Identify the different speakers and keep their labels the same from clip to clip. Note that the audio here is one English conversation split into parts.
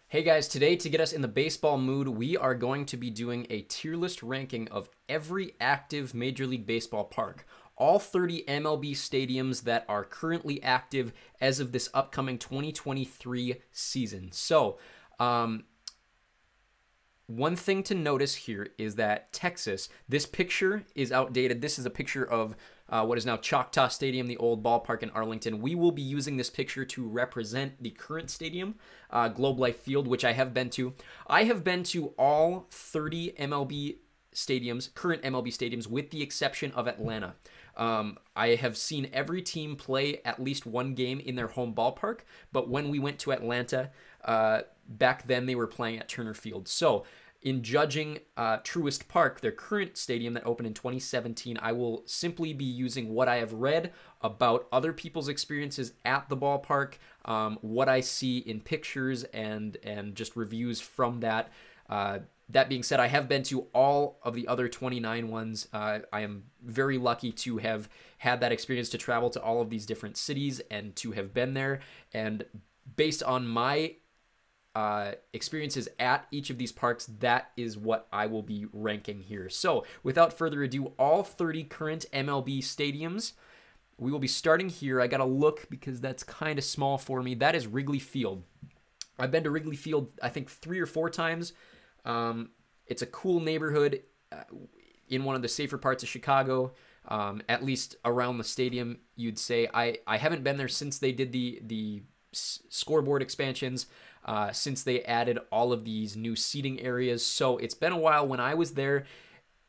Speaker 1: Hey guys, today to get us in the baseball mood, we are going to be doing a tier list ranking of every active Major League Baseball park. All 30 MLB stadiums that are currently active as of this upcoming 2023 season. So, one thing to notice here is that Texas, this picture is outdated. This is a picture of what is now Choctaw Stadium, the old ballpark in Arlington. We will be using this picture to represent the current stadium, Globe Life Field, which I have been to. I have been to all 30 MLB stadiums, current MLB stadiums, with the exception of Atlanta. I have seen every team play at least one game in their home ballpark, but when we went to Atlanta, back then they were playing at Turner Field. So in judging Truist Park, their current stadium that opened in 2017, I will simply be using what I have read about other people's experiences at the ballpark, what I see in pictures and just reviews from that. That being said, I have been to all of the other 29 ones. I am very lucky to have had that experience to travel to all of these different cities and to have been there. And based on my experiences at each of these parks, that is what I will be ranking here. So without further ado, all 30 current MLB stadiums. We will be starting here. I got to look because that's kind of small for me. That is Wrigley Field. I've been to Wrigley Field, I think 3 or 4 times. It's a cool neighborhood in one of the safer parts of Chicago, at least around the stadium, you'd say. I haven't been there since they did the scoreboard expansions, since they added all of these new seating areas. So it's been a while. When I was there,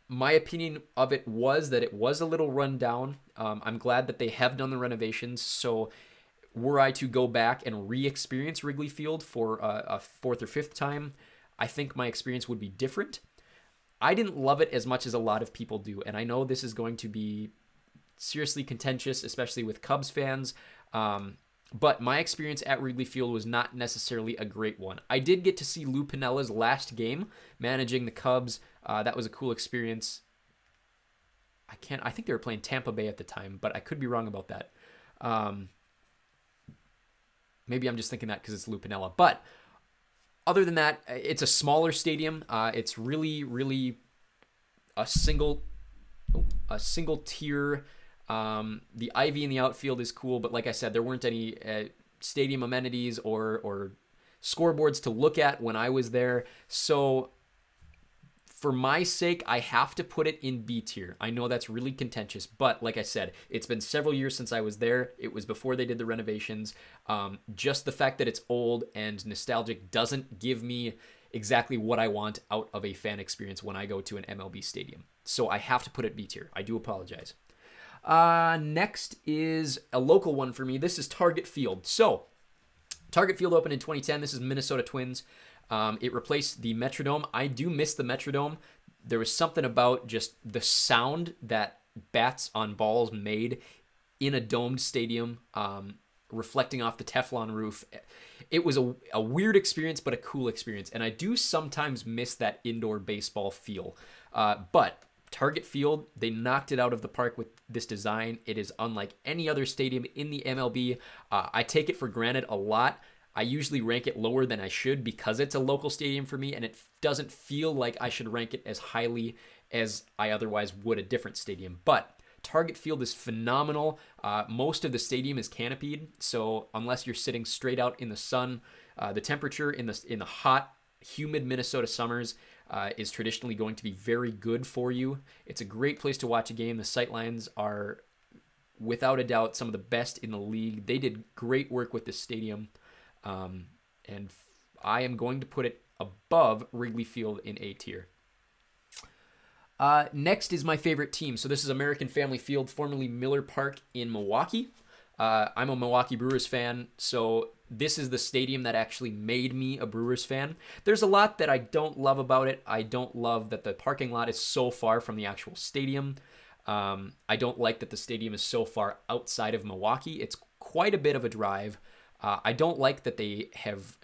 Speaker 1: my opinion of it was that it was a little run down. I'm glad that they have done the renovations. So were I to go back and re-experience Wrigley Field for a 4th or 5th time, I think my experience would be different. I didn't love it as much as a lot of people do, and I know this is going to be seriously contentious, especially with Cubs fans, but my experience at Wrigley Field was not necessarily a great one. I did get to see Lou Piniella's last game managing the Cubs. That was a cool experience. I think they were playing Tampa Bay at the time, but I could be wrong about that. Maybe I'm just thinking that because it's Lou Piniella, but other than that, it's a smaller stadium. It's really a single tier. The ivy in the outfield is cool, but like I said, there weren't any stadium amenities or scoreboards to look at when I was there. So for my sake, I have to put it in B tier. I know that's really contentious, but like I said, it's been several years since I was there. It was before they did the renovations. Just the fact that it's old and nostalgic doesn't give me exactly what I want out of a fan experience when I go to an MLB stadium. So I have to put it B tier. I do apologize. Next is a local one for me. This is Target Field. So Target Field opened in 2010. This is Minnesota Twins. It replaced the Metrodome. I do miss the Metrodome. There was something about just the sound that bats on balls made in a domed stadium, reflecting off the Teflon roof. It was a weird experience, but a cool experience. And I do sometimes miss that indoor baseball feel. But Target Field, they knocked it out of the park with this design. It is unlike any other stadium in the MLB. I take it for granted a lot. I usually rank it lower than I should because it's a local stadium for me, and it doesn't feel like I should rank it as highly as I otherwise would a different stadium. But Target Field is phenomenal. Most of the stadium is canopied, so unless you're sitting straight out in the sun, the temperature in the hot, humid Minnesota summers is traditionally going to be very good for you. It's a great place to watch a game. The sightlines are, without a doubt, some of the best in the league. They did great work with this stadium. And I am going to put it above Wrigley Field in A tier. Next is my favorite team. So this is American Family Field, formerly Miller Park in Milwaukee. I'm a Milwaukee Brewers fan, so this is the stadium that actually made me a Brewers fan. There's a lot that I don't love about it. I don't love that the parking lot is so far from the actual stadium. I don't like that the stadium is so far outside of Milwaukee. It's quite a bit of a drive. I don't like that they have...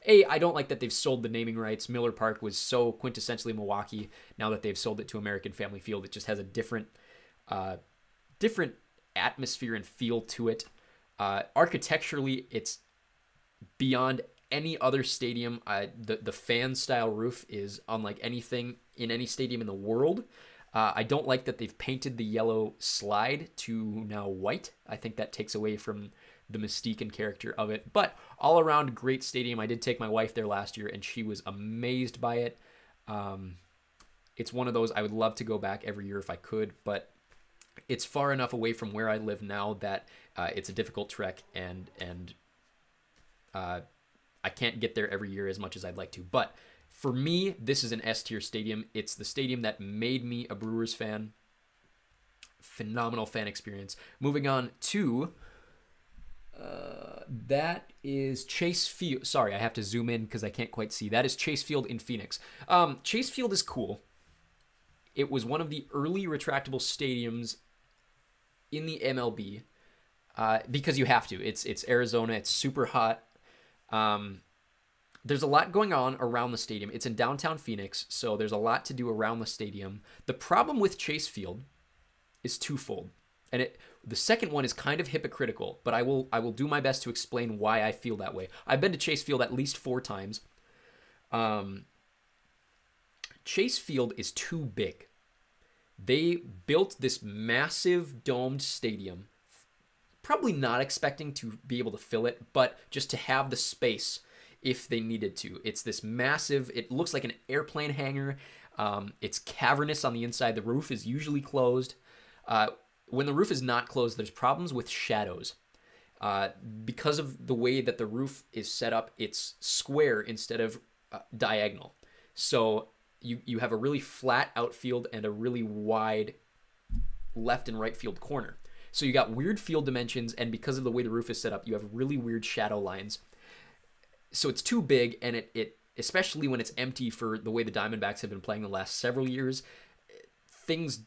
Speaker 1: I don't like that they've sold the naming rights. Miller Park was so quintessentially Milwaukee. Now that they've sold it to American Family Field, it just has a different atmosphere and feel to it. Architecturally, it's beyond any other stadium. The fan style roof is unlike anything in any stadium in the world. I don't like that they've painted the yellow slide to now white. I think that takes away from the mystique and character of it. But all around, great stadium. I did take my wife there last year, and she was amazed by it. It's one of those I would love to go back every year if I could, but it's far enough away from where I live now that it's a difficult trek, and I can't get there every year as much as I'd like to. But for me, this is an S-tier stadium. It's the stadium that made me a Brewers fan. Phenomenal fan experience. Moving on to... that is Chase Field. Sorry, I have to zoom in because I can't quite see. That is Chase Field in Phoenix. Chase Field is cool. It was one of the early retractable stadiums in the MLB because you have to. It's Arizona. It's super hot. There's a lot going on around the stadium. It's in downtown Phoenix, so there's a lot to do around the stadium. The problem with Chase Field is twofold. And the second one is kind of hypocritical, but I will do my best to explain why I feel that way. I've been to Chase Field at least 4 times. Chase Field is too big. They built this massive domed stadium, probably not expecting to be able to fill it, but just to have the space if they needed to. It's this massive, it looks like an airplane hangar. It's cavernous on the inside. The roof is usually closed. When the roof is not closed, there's problems with shadows. Because of the way that the roof is set up, it's square instead of diagonal. So you have a really flat outfield and a really wide left and right field corner. So you got weird field dimensions, and because of the way the roof is set up, you have really weird shadow lines. So it's too big, and it especially when it's empty for the way the Diamondbacks have been playing the last several years, things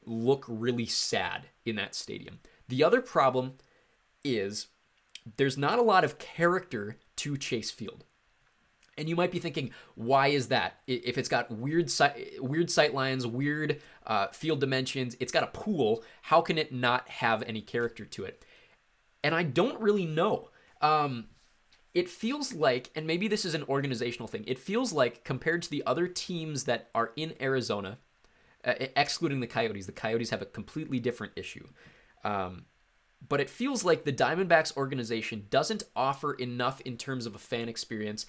Speaker 1: look really sad in that stadium. The other problem is there's not a lot of character to Chase Field. And you might be thinking, why is that? If it's got weird sight lines, weird field dimensions, it's got a pool, how can it not have any character to it? And I don't really know. It feels like, and maybe this is an organizational thing, it feels like compared to the other teams that are in Arizona, excluding the Coyotes have a completely different issue. But it feels like the Diamondbacks organization doesn't offer enough in terms of a fan experience.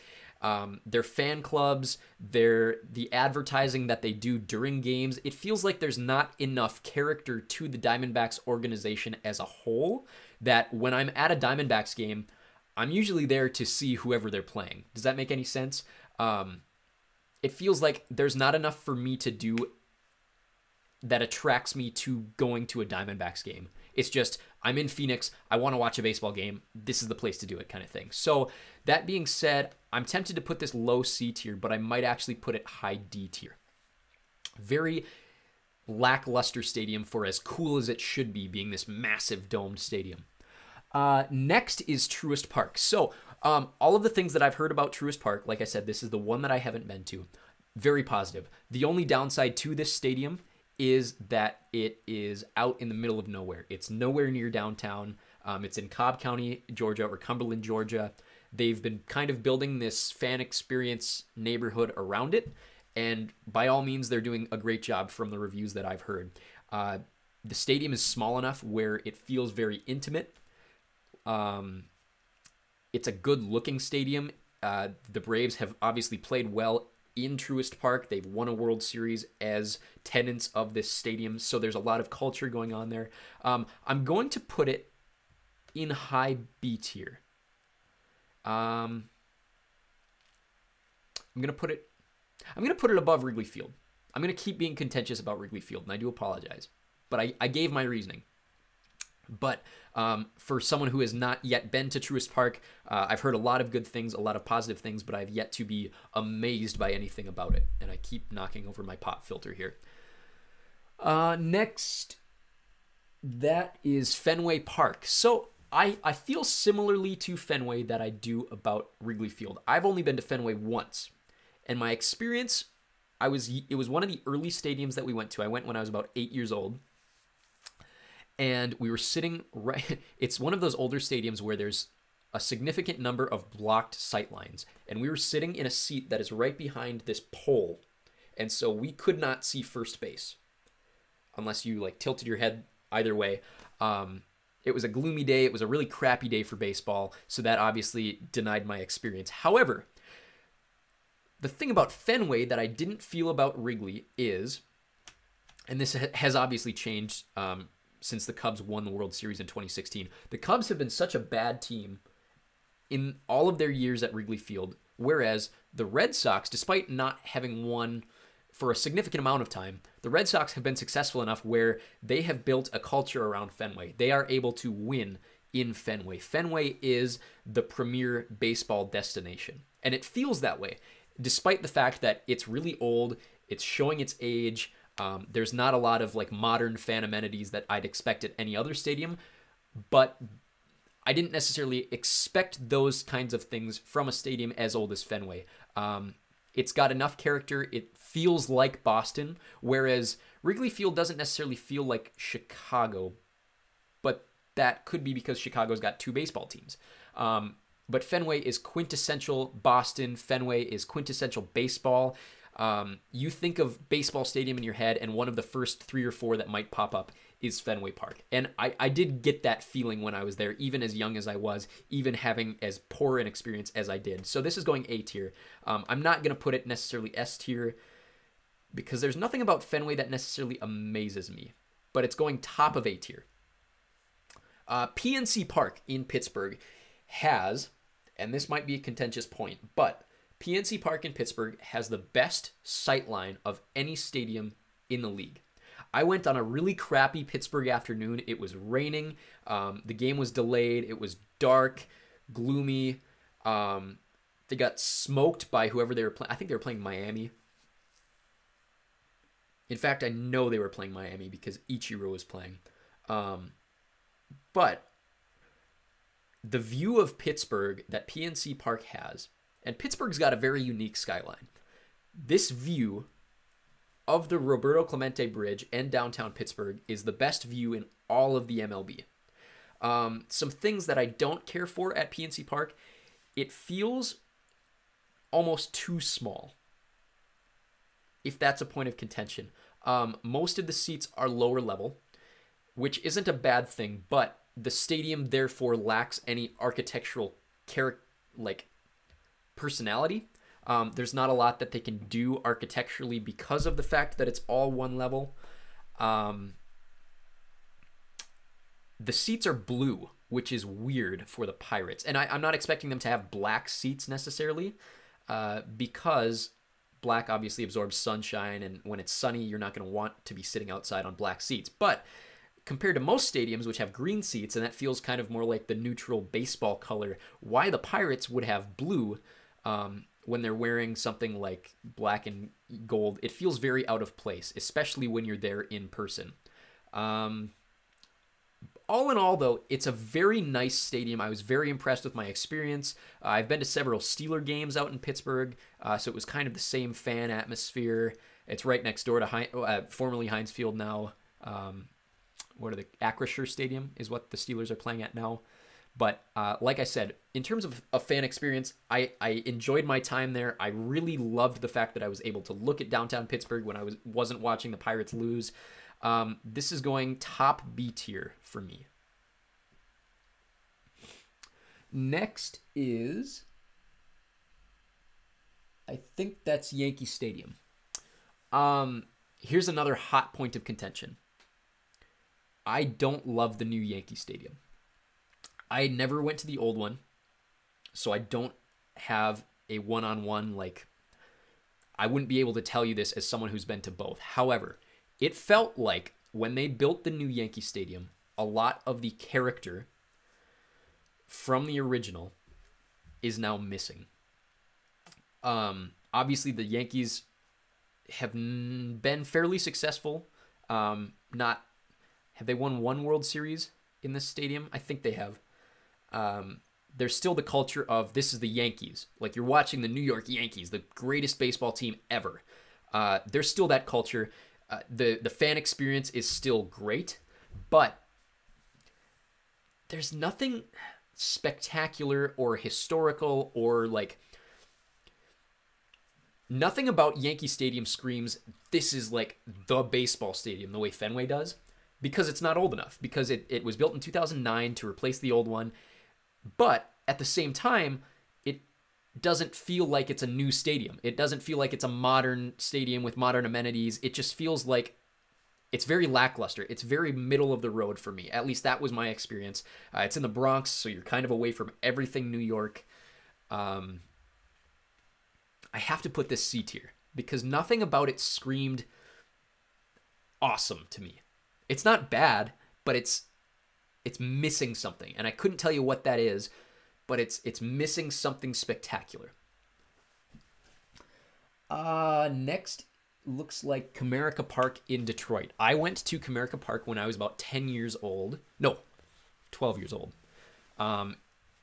Speaker 1: Their fan clubs, the advertising that they do during games, it feels like there's not enough character to the Diamondbacks organization as a whole, that when I'm at a Diamondbacks game, I'm usually there to see whoever they're playing. Does that make any sense? It feels like there's not enough for me to do that attracts me to going to a Diamondbacks game. It's just, I'm in Phoenix, I want to watch a baseball game, this is the place to do it kind of thing. So that being said, I'm tempted to put this low C tier, but I might actually put it high D tier. Very lackluster stadium for as cool as it should be, being this massive domed stadium. Next is Truist Park. So all of the things that I've heard about Truist Park, like I said, this is the one that I haven't been to. Very positive. The only downside to this stadium is that it is out in the middle of nowhere. It's nowhere near downtown. It's in Cobb County, Georgia, or Cumberland, Georgia. They've been kind of building this fan experience neighborhood around it, and by all means, they're doing a great job from the reviews that I've heard. The stadium is small enough where it feels very intimate. It's a good-looking stadium. The Braves have obviously played well in Truist Park. They've won a World Series as tenants of this stadium, so there's a lot of culture going on there. I'm going to put it in high B tier. I'm gonna put it above Wrigley Field. I'm gonna keep being contentious about Wrigley Field, and I do apologize, but I gave my reasoning. But for someone who has not yet been to Truist Park, I've heard a lot of good things, a lot of positive things, but I've yet to be amazed by anything about it. And I keep knocking over my pop filter here. Next, that is Fenway Park. So I feel similarly to Fenway that I do about Wrigley Field. I've only been to Fenway once. And my experience, it was one of the early stadiums that we went to. I went when I was about 8 years old. And we were sitting right, it's one of those older stadiums where there's a significant number of blocked sight lines, and we were sitting in a seat that is right behind this pole, and so we could not see first base unless you like tilted your head either way. It was a gloomy day. It was a really crappy day for baseball, so that obviously denied my experience. However, the thing about Fenway that I didn't feel about Wrigley is, and this has obviously changed since the Cubs won the World Series in 2016, the Cubs have been such a bad team in all of their years at Wrigley Field, whereas the Red Sox, despite not having won for a significant amount of time, the Red Sox have been successful enough where they have built a culture around Fenway. They are able to win in Fenway. Fenway is the premier baseball destination, and it feels that way, despite the fact that it's really old, it's showing its age. There's not a lot of like modern fan amenities that I'd expect at any other stadium, but I didn't necessarily expect those kinds of things from a stadium as old as Fenway. It's got enough character. It feels like Boston, whereas Wrigley Field doesn't necessarily feel like Chicago, but that could be because Chicago's got two baseball teams. But Fenway is quintessential Boston. Fenway is quintessential baseball. You think of baseball stadium in your head, and one of the first 3 or 4 that might pop up is Fenway Park. And I did get that feeling when I was there, even as young as I was, even having as poor an experience as I did. So this is going A tier. I'm not going to put it necessarily S tier because there's nothing about Fenway that necessarily amazes me, but it's going top of A tier. PNC Park in Pittsburgh has, and this might be a contentious point, but PNC Park in Pittsburgh has the best sight line of any stadium in the league. I went on a really crappy Pittsburgh afternoon. It was raining. The game was delayed. It was dark, gloomy. They got smoked by whoever they were playing. I think they were playing Miami. In fact, I know they were playing Miami because Ichiro was playing. But the view of Pittsburgh that PNC Park has, and Pittsburgh's got a very unique skyline. This view of the Roberto Clemente Bridge and downtown Pittsburgh is the best view in all of the MLB. Some things that I don't care for at PNC Park, it feels almost too small, if that's a point of contention. Most of the seats are lower level, which isn't a bad thing, but the stadium therefore lacks any architectural personality. There's not a lot that they can do architecturally because of the fact that it's all one level. The seats are blue, which is weird for the Pirates. And I'm not expecting them to have black seats necessarily, because black obviously absorbs sunshine, and when it's sunny, you're not going to want to be sitting outside on black seats. But compared to most stadiums, which have green seats, and that feels kind of more like the neutral baseball color, why the Pirates would have blue when they're wearing something like black and gold, it feels very out of place, especially when you're there in person. All in all, though, it's a very nice stadium. I was very impressed with my experience. I've been to several Steeler games out in Pittsburgh, so it was kind of the same fan atmosphere. It's right next door to formerly Heinz Field now. Acrisure Stadium is what the Steelers are playing at now. But like I said, in terms of a fan experience, I enjoyed my time there. I really loved the fact that I was able to look at downtown Pittsburgh when I wasn't watching the Pirates lose. This is going top B tier for me. Next is, I think that's Yankee Stadium. Here's another hot point of contention. I don't love the new Yankee Stadium. I never went to the old one, so I don't have a one-on-one, I wouldn't be able to tell you this as someone who's been to both. However, it felt like when they built the new Yankee Stadium, a lot of the character from the original is now missing. Obviously, the Yankees have been fairly successful. Have they won one World Series in this stadium? I think they have. There's still the culture of this is the Yankees. Like you're watching the New York Yankees, the greatest baseball team ever. There's still that culture. The fan experience is still great, but there's nothing spectacular or historical or like nothing about Yankee Stadium screams this is like the baseball stadium the way Fenway does, because it's not old enough, because it was built in 2009 to replace the old one. But at the same time, it doesn't feel like it's a new stadium. It doesn't feel like it's a modern stadium with modern amenities. It just feels like it's very lackluster. It's very middle of the road for me. At least that was my experience. It's in the Bronx, so you're kind of away from everything New York. I have to put this C tier because nothing about it screamed awesome to me. It's not bad, but it's missing something, and I couldn't tell you what that is, but it's missing something spectacular. Next looks like Comerica Park in Detroit. I went to Comerica Park when I was about 10 years old. No, 12 years old.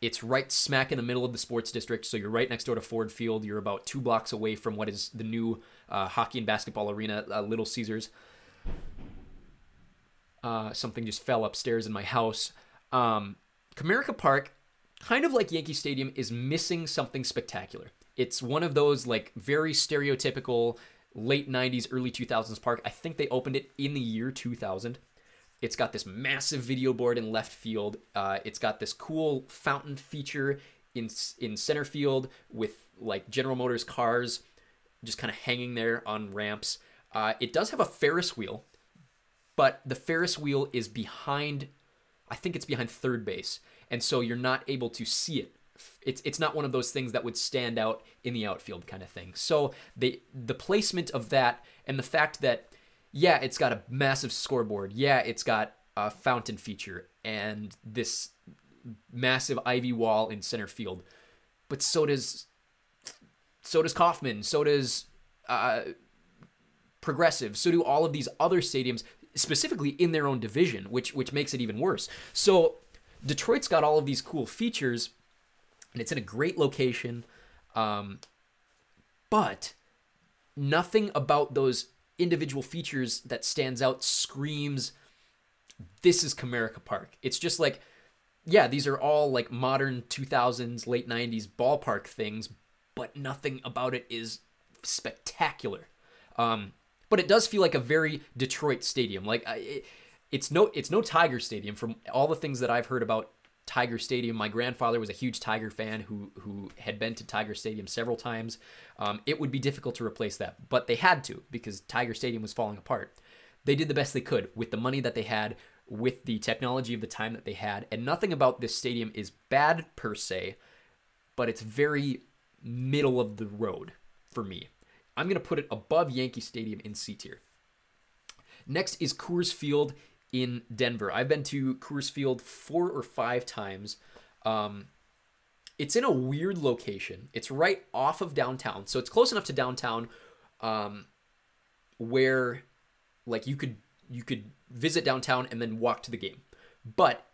Speaker 1: It's right smack in the middle of the sports district, so you're right next door to Ford Field. You're about 2 blocks away from what is the new hockey and basketball arena, Little Caesars. Something just fell upstairs in my house. Comerica Park, kind of like Yankee Stadium, is missing something spectacular. It's one of those like very stereotypical late 90s, early 2000s park. I think they opened it in the year 2000. It's got this massive video board in left field. It's got this cool fountain feature in center field with like General Motors cars just kind of hanging there on ramps. It does have a Ferris wheel, but the Ferris wheel is behind, I think it's behind third base, and so you're not able to see it. It's not one of those things that would stand out in the outfield kind of thing. So the placement of that and the fact that, yeah, it's got a massive scoreboard. Yeah, it's got a fountain feature and this massive ivy wall in center field. But so does Kauffman. So does Progressive. So do all of these other stadiums, specifically in their own division, which makes it even worse. So Detroit's got all of these cool features, and it's in a great location, but nothing about those individual features that stands out screams, this is Comerica Park. It's just like, yeah, these are all like modern 2000s, late 90s ballpark things, but nothing about it is spectacular. But it does feel like a very Detroit stadium. Like it's no Tiger Stadium. From all the things that I've heard about Tiger Stadium, my grandfather was a huge Tiger fan who had been to Tiger Stadium several times. It would be difficult to replace that, but they had to because Tiger Stadium was falling apart. They did the best they could with the money that they had, with the technology of the time that they had, and nothing about this stadium is bad per se, but it's very middle of the road for me. I'm going to put it above Yankee Stadium in C tier. Next is Coors Field in Denver. I've been to Coors Field 4 or 5 times. It's in a weird location. It's right off of downtown, so it's close enough to downtown where like you could visit downtown and then walk to the game. But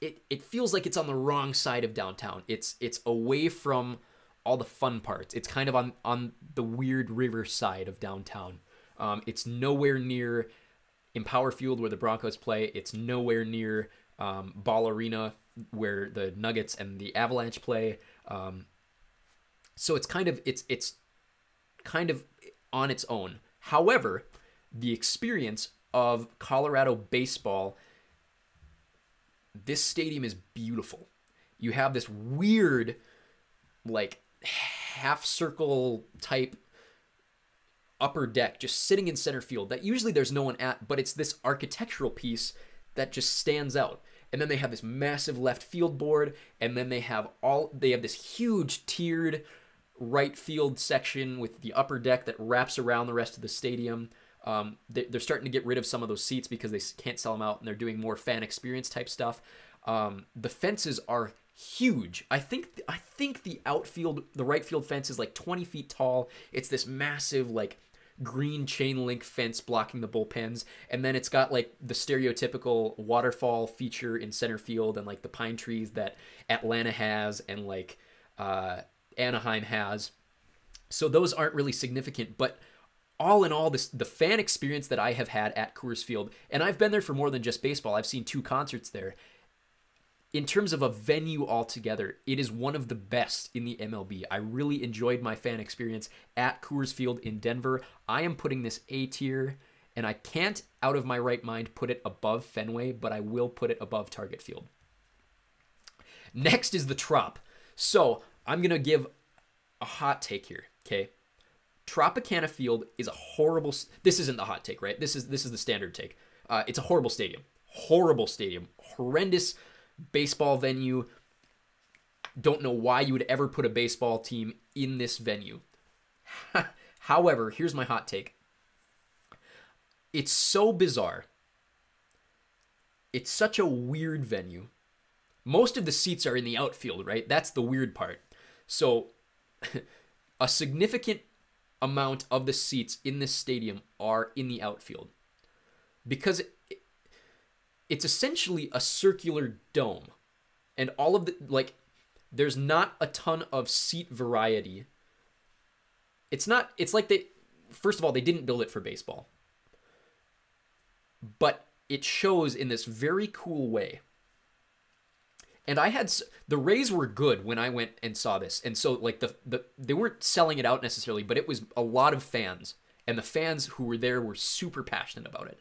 Speaker 1: it feels like it's on the wrong side of downtown. It's away from all the fun parts. It's kind of on the weird river side of downtown. It's nowhere near Empower Field where the Broncos play. It's nowhere near Ball Arena where the Nuggets and the Avalanche play. So it's kind of on its own. However, the experience of Colorado baseball, this stadium is beautiful. You have this weird, like, half circle type upper deck just sitting in center field that usually there's no one at, but it's this architectural piece that just stands out. And then they have this massive left field board, and then they have this huge tiered right field section with the upper deck that wraps around the rest of the stadium. They're starting to get rid of some of those seats because they can't sell them out, and they're doing more fan experience type stuff. The fences are huge. I think the outfield, the right field fence is like 20 feet tall. It's this massive like green chain link fence blocking the bullpens, and then it's got like the stereotypical waterfall feature in center field and like the pine trees that Atlanta has and like Anaheim has. So those aren't really significant, but all in all, the fan experience that I have had at Coors Field, and I've been there for more than just baseball. I've seen 2 concerts there. in terms of a venue altogether, it is one of the best in the MLB. I really enjoyed my fan experience at Coors Field in Denver. I am putting this A tier, and I can't, out of my right mind, put it above Fenway, but I will put it above Target Field. Next is the Trop. So I'm going to give a hot take here, okay? Tropicana Field is a horrible... This isn't the hot take, right? This is the standard take. It's a horrible stadium. Horrible stadium. Horrendous baseball venue. Don't know why you would ever put a baseball team in this venue. However, here's my hot take. It's so bizarre. It's such a weird venue. Most of the seats are in the outfield, right? That's the weird part. So a significant amount of the seats in this stadium are in the outfield because it's essentially a circular dome, and all of the, like, there's not a ton of seat variety. It's like first of all, they didn't build it for baseball, but it shows in this very cool way. And the Rays were good when I went and saw this. And so, like, they weren't selling it out necessarily, but it was a lot of fans. And the fans who were there were super passionate about it.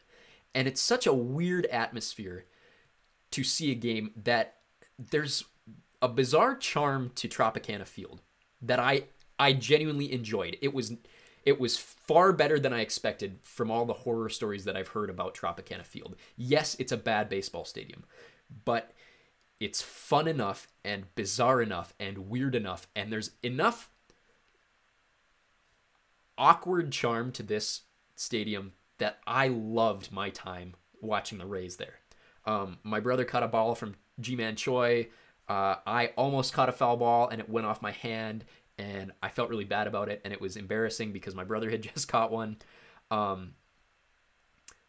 Speaker 1: And it's such a weird atmosphere to see a game that there's a bizarre charm to Tropicana Field that I genuinely enjoyed. It was far better than I expected from all the horror stories that I've heard about Tropicana Field. Yes, it's a bad baseball stadium, but it's fun enough and bizarre enough and weird enough, and there's enough awkward charm to this stadium that I loved my time watching the Rays there. My brother caught a ball from G-Man Choi. I almost caught a foul ball, and it went off my hand, and I felt really bad about it, and it was embarrassing because my brother had just caught one.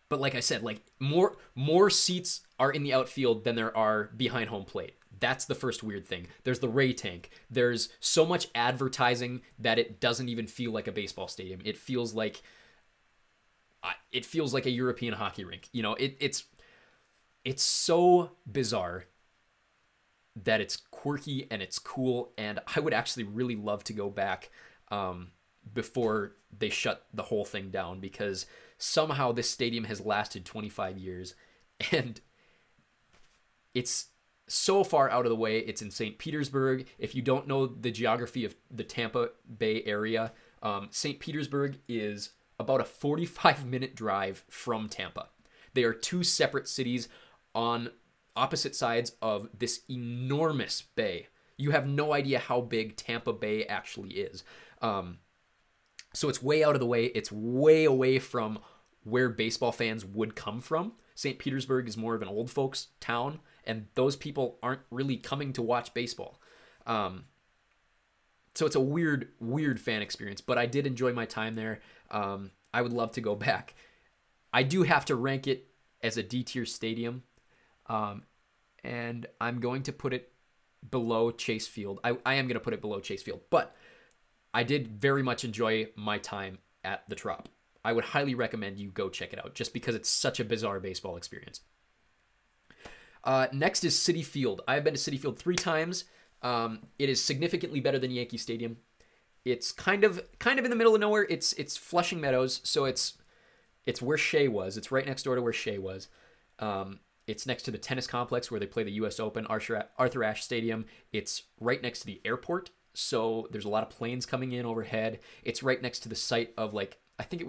Speaker 1: But like I said, like more seats are in the outfield than there are behind home plate. That's the first weird thing. There's the Ray Tank. There's so much advertising that it doesn't even feel like a baseball stadium. It feels like a European hockey rink. You know, it's so bizarre that it's quirky and it's cool, and I would actually really love to go back before they shut the whole thing down, because somehow this stadium has lasted 25 years, and it's so far out of the way. It's in St. Petersburg. If you don't know the geography of the Tampa Bay area, St. Petersburg is about a 45-minute drive from Tampa. They are two separate cities on opposite sides of this enormous bay. You have no idea how big Tampa Bay actually is. So it's way out of the way. It's way away from where baseball fans would come from. St. Petersburg is more of an old folks town, and those people aren't really coming to watch baseball. So it's a weird fan experience, but I did enjoy my time there. I would love to go back. I do have to rank it as a D-tier stadium, and I'm going to put it below Chase Field. I am going to put it below Chase Field, but I did very much enjoy my time at the Trop. I would highly recommend you go check it out, just because it's such a bizarre baseball experience. Next is Citi Field. I've been to Citi Field 3 times. It is significantly better than Yankee Stadium. It's kind of in the middle of nowhere. It's Flushing Meadows, so it's where Shea was. It's right next door to where Shea was. It's next to the tennis complex where they play the U.S. Open, Arthur Ashe Stadium. It's right next to the airport, so there's a lot of planes coming in overhead. It's right next to the site of, like, I think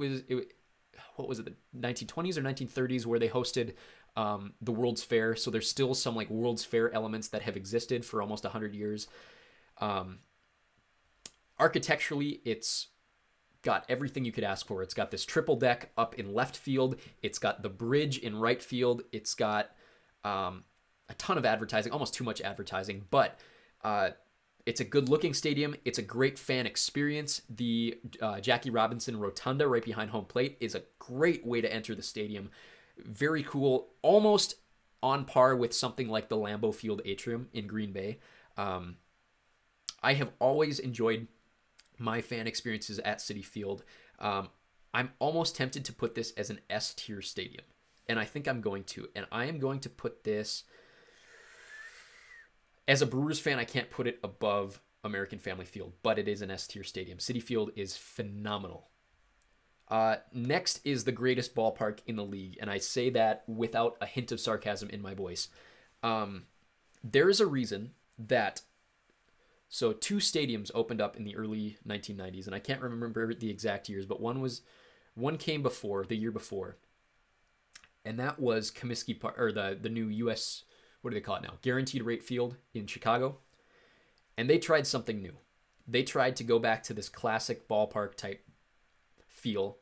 Speaker 1: what was it, the 1920s or 1930s, where they hosted the World's Fair. So there's still some, like, World's Fair elements that have existed for almost 100 years. Architecturally, it's got everything you could ask for. It's got this triple deck up in left field. It's got the bridge in right field. It's got a ton of advertising, almost too much advertising, but it's a good-looking stadium. It's a great fan experience. The Jackie Robinson Rotunda right behind home plate is a great way to enter the stadium. Very cool, almost on par with something like the Lambeau Field Atrium in Green Bay. I have always enjoyed my fan experiences at Citi Field. I'm almost tempted to put this as an S-tier stadium, and I think I'm going to. And I am going to put this... As a Brewers fan, I can't put it above American Family Field, but it is an S-tier stadium. Citi Field is phenomenal. Next is the greatest ballpark in the league, and I say that without a hint of sarcasm in my voice. There is a reason that two stadiums opened up in the early 1990s, and I can't remember the exact years, but one came before, the year before, and that was Comiskey Park, or the new U.S., what do they call it now? Guaranteed Rate Field in Chicago. And they tried something new. They tried to go back to this classic ballpark type feel,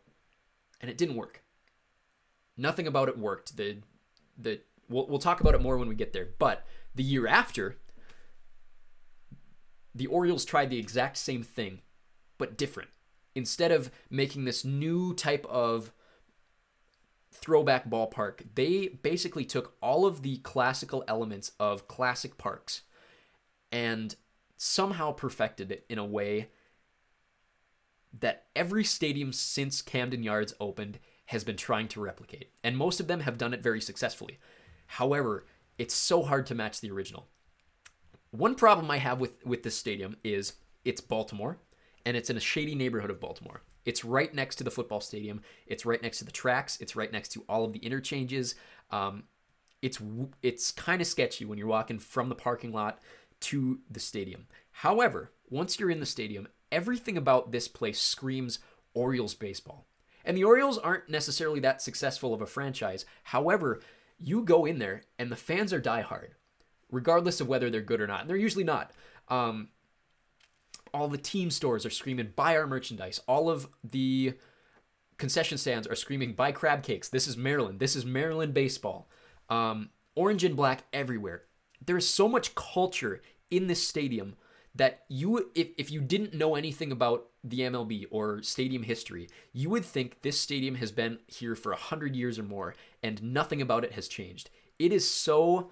Speaker 1: and it didn't work. Nothing about it worked. We'll talk about it more when we get there. But the year after, the Orioles tried the exact same thing, but different. Instead of making this new type of throwback ballpark, they basically took all of the classical elements of classic parks and somehow perfected it in a way that every stadium since Camden Yards opened has been trying to replicate. And most of them have done it very successfully. However, it's so hard to match the original. One problem I have with this stadium is it's Baltimore, and it's in a shady neighborhood of Baltimore. It's right next to the football stadium. It's right next to the tracks. It's right next to all of the interchanges. It's kind of sketchy when you're walking from the parking lot to the stadium. However, once you're in the stadium, everything about this place screams Orioles baseball. And the Orioles aren't necessarily that successful of a franchise. However, you go in there and the fans are diehard, regardless of whether they're good or not. And they're usually not. All the team stores are screaming, buy our merchandise. All of the concession stands are screaming, buy crab cakes. This is Maryland. This is Maryland baseball. Orange and black everywhere. There's so much culture in this stadium that if you didn't know anything about the MLB or stadium history, you would think this stadium has been here for 100 years or more, and nothing about it has changed. It has so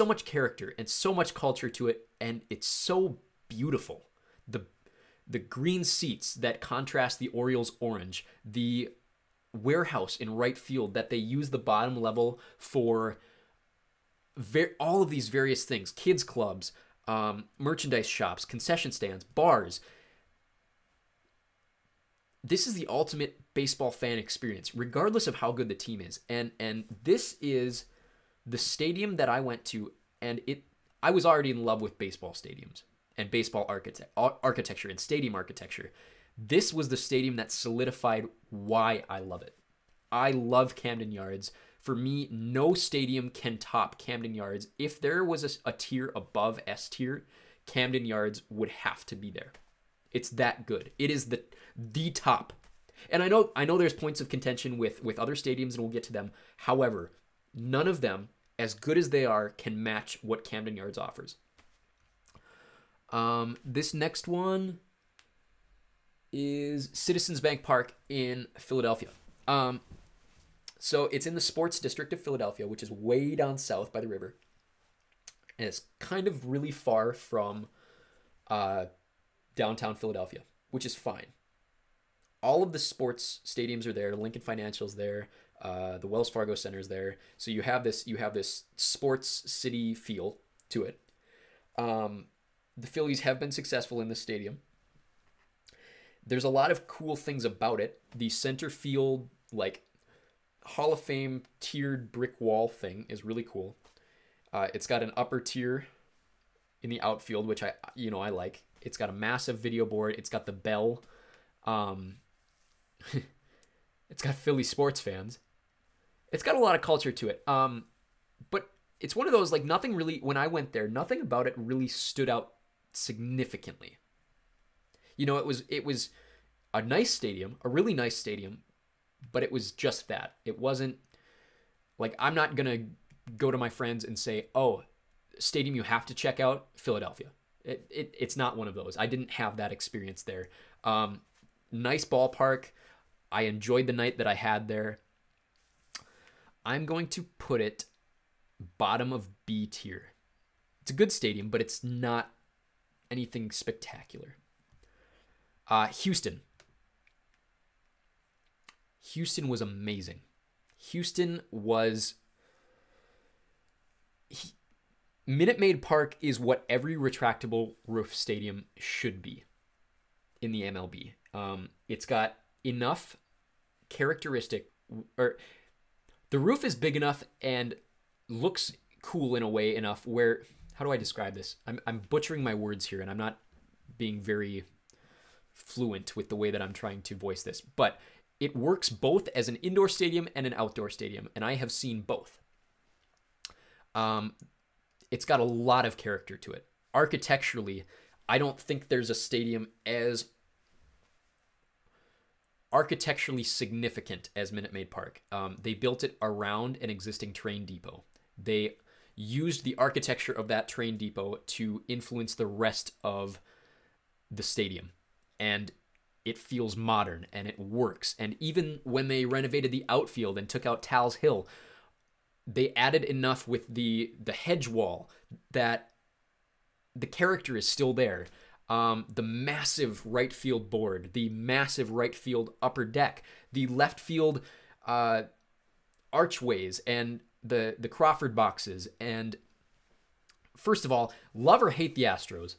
Speaker 1: much character and so much culture to it, and it's so beautiful. The green seats that contrast the Orioles orange, the warehouse in right field that they use the bottom level for all of these various things, kids clubs, merchandise shops, concession stands, bars. This is the ultimate baseball fan experience, regardless of how good the team is. And this is the stadium that I went to, and I was already in love with baseball stadiums and baseball architecture and stadium architecture. This was the stadium that solidified why I love it. I love Camden Yards. For me, no stadium can top Camden Yards. If there was a tier above S tier, Camden Yards would have to be there. It's that good. It is the top. And I know there's points of contention with other stadiums, and we'll get to them. However, none of them, as good as they are, can match what Camden Yards offers. This next one is Citizens Bank Park in Philadelphia. So it's in the sports district of Philadelphia, which is way down south by the river. And it's kind of really far from downtown Philadelphia, which is fine. All of the sports stadiums are there. Lincoln Financial's there. The Wells Fargo Center's there. So you have this sports city feel to it. The Phillies have been successful in this stadium. There's a lot of cool things about it. The center field, Hall of Fame tiered brick wall thing is really cool. It's got an upper tier in the outfield, which I like. It's got a massive video board. It's got the bell. It's got Philly sports fans. It's got a lot of culture to it. But it's one of those, nothing really, when I went there, nothing about it really stood out significantly. It was a nice stadium, a really nice stadium, but it was just that. It wasn't I'm not going to go to my friends and say, oh, stadium you have to check out, Philadelphia. It's not one of those. I didn't have that experience there. Nice ballpark. I enjoyed the night that I had there. I'm going to put it bottom of B tier. It's a good stadium, but it's not anything spectacular. Houston. Houston was amazing. Houston was... Minute Maid Park is what every retractable roof stadium should be in the MLB. It's got enough characteristic, or the roof is big enough and looks cool in a way enough where, how do I describe this? I'm butchering my words here, and I'm not being very fluent with the way that I'm trying to voice this, but it works both as an indoor stadium and an outdoor stadium, and I have seen both. It's got a lot of character to it. Architecturally, I don't think there's a stadium as architecturally significant as Minute Maid Park. They built it around an existing train depot. They used the architecture of that train depot to influence the rest of the stadium. And it feels modern and it works. And even when they renovated the outfield and took out Tal's Hill, they added enough with the hedge wall that the character is still there. The massive right field board, the massive right field upper deck, the left field archways, and the Crawford boxes. And first of all, love or hate the Astros.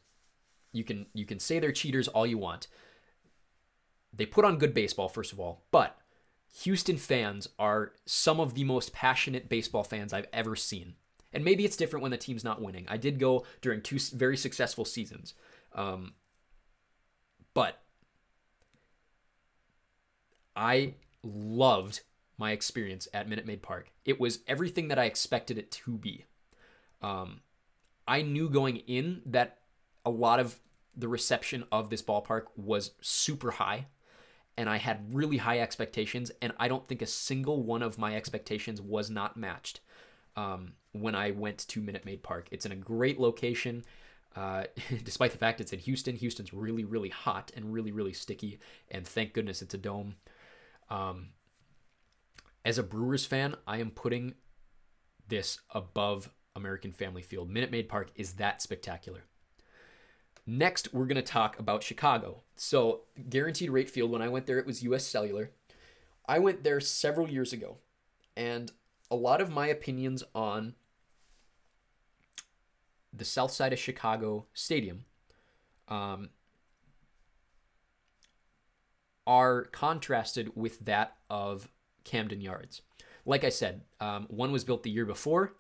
Speaker 1: You can say they're cheaters all you want. They put on good baseball, first of all, but Houston fans are some of the most passionate baseball fans I've ever seen. And maybe it's different when the team's not winning. I did go during 2 very successful seasons. But I loved my experience at Minute Maid Park. It was everything that I expected it to be. I knew going in that a lot of the reception of this ballpark was super high, and I had really high expectations, and I don't think a single one of my expectations was not matched when I went to Minute Maid Park. It's in a great location. Despite the fact it's in Houston, Houston's really, really hot and really, really sticky, and thank goodness it's a dome. As a Brewers fan, I am putting this above American Family Field. Minute Maid Park is that spectacular. Next, we're going to talk about Chicago. So, Guaranteed Rate Field, when I went there, it was US Cellular. I went there several years ago, and a lot of my opinions on the south side of Chicago Stadium are contrasted with that of Camden Yards. Like I said, one was built the year before,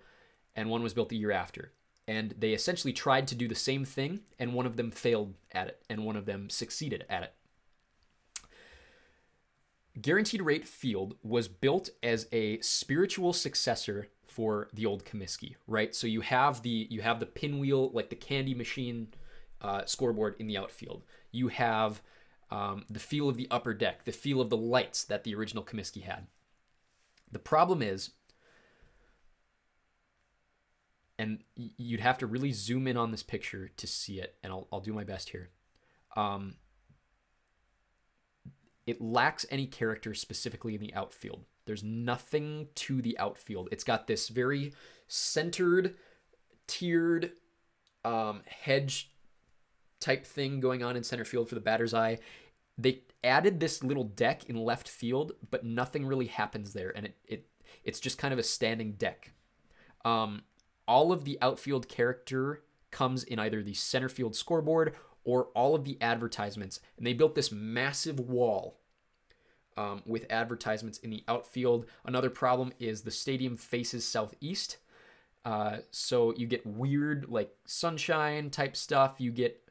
Speaker 1: and one was built the year after. And they essentially tried to do the same thing, and one of them failed at it, and one of them succeeded at it. Guaranteed Rate Field was built as a spiritual successor for the old Comiskey, right? So you have the pinwheel, like the candy machine scoreboard in the outfield. You have the feel of the upper deck, the feel of the lights that the original Comiskey had. The problem is, and you'd have to really zoom in on this picture to see it, and I'll do my best here. It lacks any character specifically in the outfield. There's nothing to the outfield. It's got this very centered, tiered hedge type thing going on in center field for the batter's eye. They added this little deck in left field, but nothing really happens there, and it's just kind of a standing deck. All of the outfield character comes in either the center field scoreboard or all of the advertisements. And they built this massive wall with advertisements in the outfield. Another problem is the stadium faces southeast. So you get weird like sunshine type stuff. You get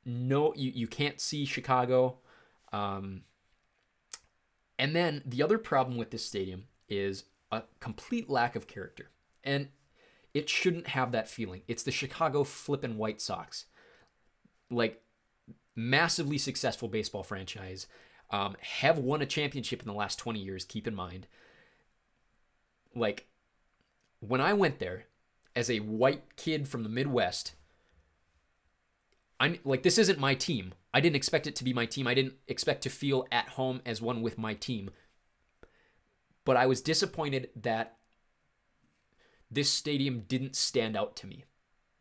Speaker 1: you can't see Chicago. And then the other problem with this stadium is a complete lack of character. And it shouldn't have that feeling. It's the Chicago flippin' White Sox. Like, massively successful baseball franchise. Have won a championship in the last 20 years, keep in mind. Like, when I went there as a white kid from the Midwest, I'm like, this isn't my team. I didn't expect it to be my team. I didn't expect to feel at home as one with my team. But I was disappointed that this stadium didn't stand out to me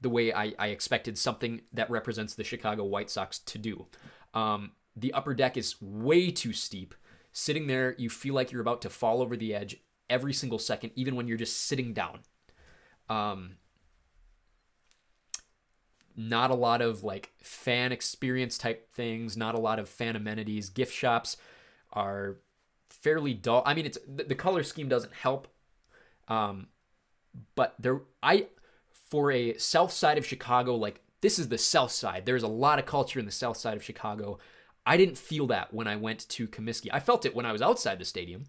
Speaker 1: the way I expected something that represents the Chicago White Sox to do. The upper deck is way too steep. Sitting there, you feel like you're about to fall over the edge every single second, even when you're just sitting down. Not a lot of like fan experience type things, not a lot of fan amenities. Gift shops are fairly dull. I mean, it's the color scheme doesn't help. But for a south side of Chicago, like this is the south side. There's a lot of culture in the south side of Chicago. I didn't feel that when I went to Comiskey. I felt it when I was outside the stadium,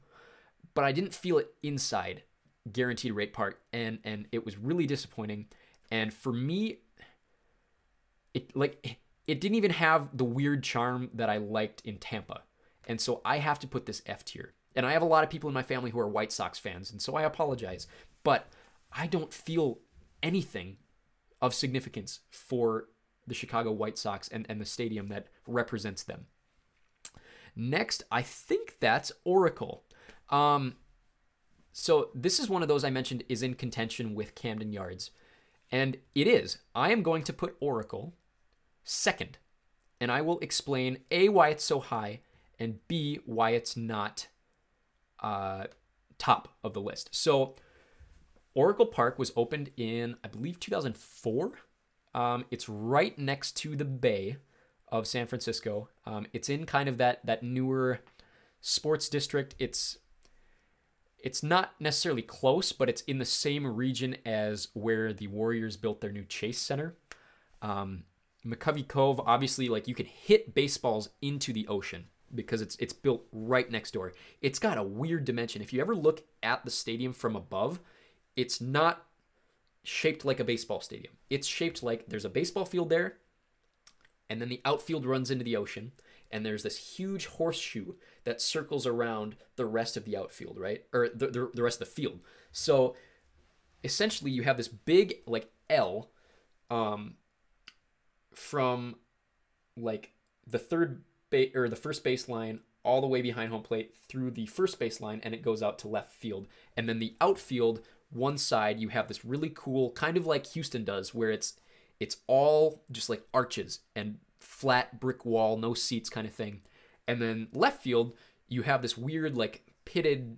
Speaker 1: but I didn't feel it inside Guaranteed Rate Park, and it was really disappointing. And for me, it didn't even have the weird charm that I liked in Tampa. And so I have to put this F tier. And I have a lot of people in my family who are White Sox fans, and so I apologize. But I don't feel anything of significance for the Chicago White Sox and the stadium that represents them. Next, I think that's Oracle. So this is one of those I mentioned is in contention with Camden Yards. And it is. I am going to put Oracle second. And I will explain A, why it's so high, and B, why it's not top of the list. So Oracle Park was opened in, I believe, 2004. It's right next to the Bay of San Francisco. It's in kind of that newer sports district. It's not necessarily close, but it's in the same region as where the Warriors built their new Chase Center. McCovey Cove, obviously, like you could hit baseballs into the ocean because it's built right next door. It's got a weird dimension. If you ever look at the stadium from above, it's not shaped like a baseball stadium. It's shaped like there's a baseball field there, and then the outfield runs into the ocean, and there's this huge horseshoe that circles around the rest of the outfield, right? Or the rest of the field. So essentially you have this big like L from like the the first baseline all the way behind home plate through the first baseline, and it goes out to left field. And then the outfield, one side, you have this really cool, kind of like Houston does, where it's all just like arches and flat brick wall, no seats kind of thing. And then left field, you have this weird like pitted,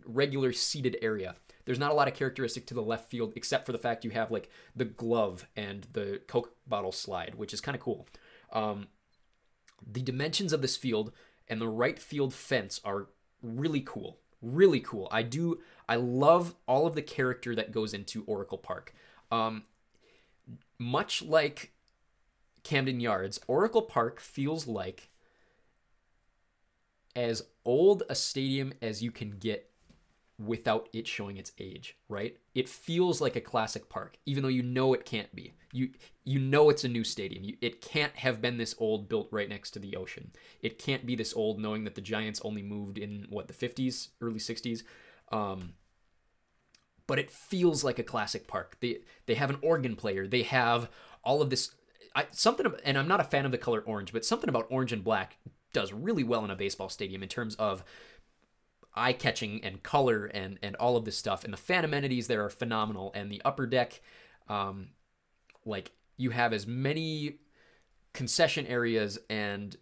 Speaker 1: regular seated area. There's not a lot of characteristic to the left field except for the fact you have like the glove and the Coke bottle slide, which is kind of cool. The dimensions of this field and the right field fence are really cool. Really cool. I love all of the character that goes into Oracle Park. Much like Camden Yards, Oracle Park feels like as old a stadium as you can get without it showing its age, right? It feels like a classic park, even though you know it can't be. You know it's a new stadium. It can't have been this old, built right next to the ocean. It can't be this old, knowing that the Giants only moved in, the 50s, early 60s. But it feels like a classic park. They have an organ player. They have all of this... and I'm not a fan of the color orange, but something about orange and black does really well in a baseball stadium in terms of eye-catching and color and all of this stuff. And the fan amenities there are phenomenal. And the upper deck, like you have as many concession areas and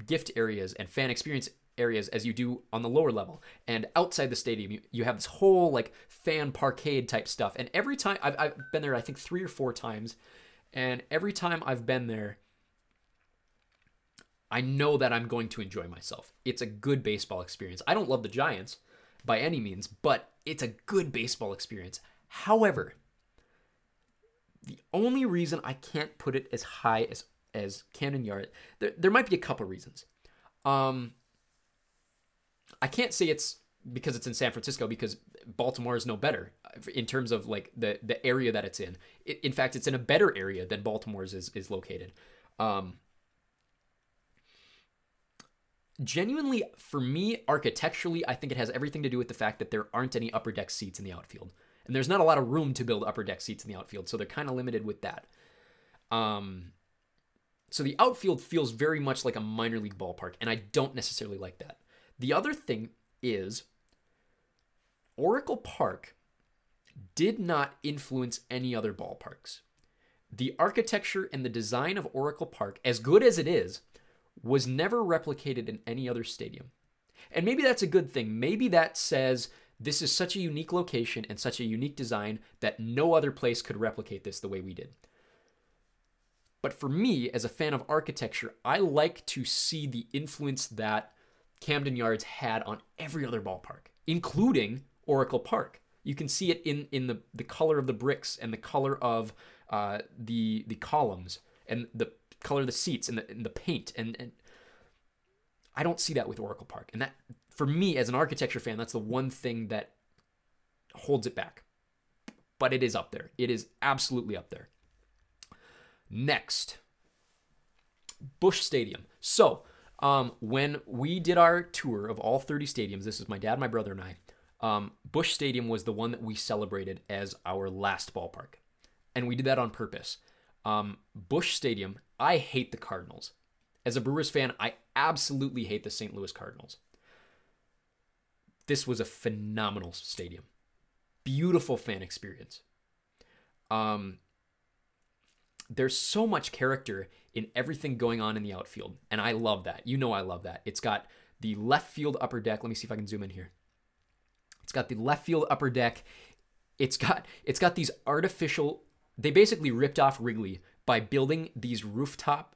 Speaker 1: gift areas and fan experience areas as you do on the lower level. And outside the stadium, you have this whole like fan parkade type stuff. And every time I've been there, I think 3 or 4 times. And every time I've been there, I know that I'm going to enjoy myself. It's a good baseball experience. I don't love the Giants by any means, but it's a good baseball experience. However, the only reason I can't put it as high as Camden Yards, there might be a couple reasons. I can't say it's because it's in San Francisco, because Baltimore is no better in terms of like the area that it's in. In fact, it's in a better area than Baltimore's is located. Genuinely, for me, architecturally, I think it has everything to do with the fact that there aren't any upper deck seats in the outfield. And there's not a lot of room to build upper deck seats in the outfield, so they're kind of limited with that. So the outfield feels very much like a minor league ballpark, and I don't necessarily like that. The other thing is Oracle Park did not influence any other ballparks. The architecture and the design of Oracle Park, as good as it is, was never replicated in any other stadium. And maybe that's a good thing. Maybe that says this is such a unique location and such a unique design that no other place could replicate this the way we did. But for me, as a fan of architecture, I like to see the influence that Camden Yards had on every other ballpark, including Oracle Park. You can see it in the color of the bricks and the color of the columns and the color of the seats and the paint. And I don't see that with Oracle Park. And that, for me, as an architecture fan, that's the one thing that holds it back. But it is up there. It is absolutely up there. Next, Busch Stadium. So, when we did our tour of all 30 stadiums, this is my dad, my brother, and I, Busch Stadium was the one that we celebrated as our last ballpark. And we did that on purpose. Busch Stadium, I hate the Cardinals. As a Brewers fan, I absolutely hate the St. Louis Cardinals. This was a phenomenal stadium. Beautiful fan experience. There's so much character in everything going on in the outfield, and I love that. You know I love that. It's got the left field upper deck. Let me see if I can zoom in here. It's got the left field upper deck. It's got these artificial, they basically ripped off Wrigley by building these rooftop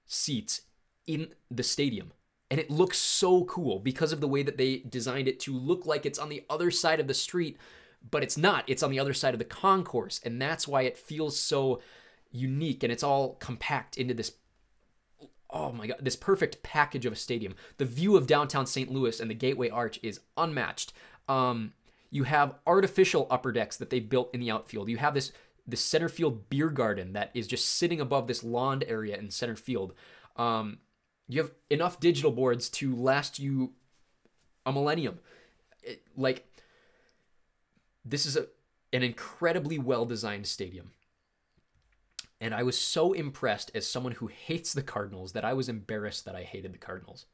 Speaker 1: seats in the stadium. And it looks so cool because of the way that they designed it to look like it's on the other side of the street, but it's not. It's on the other side of the concourse, and that's why it feels so unique, and it's all compact into this, oh my God, this perfect package of a stadium. The view of downtown St. Louis and the Gateway Arch is unmatched. You have artificial upper decks that they built in the outfield. You have this center field beer garden that is just sitting above this lawn area in center field. You have enough digital boards to last you a millennium. This is an incredibly well-designed stadium. And I was so impressed as someone who hates the Cardinals that I was embarrassed that I hated the Cardinals.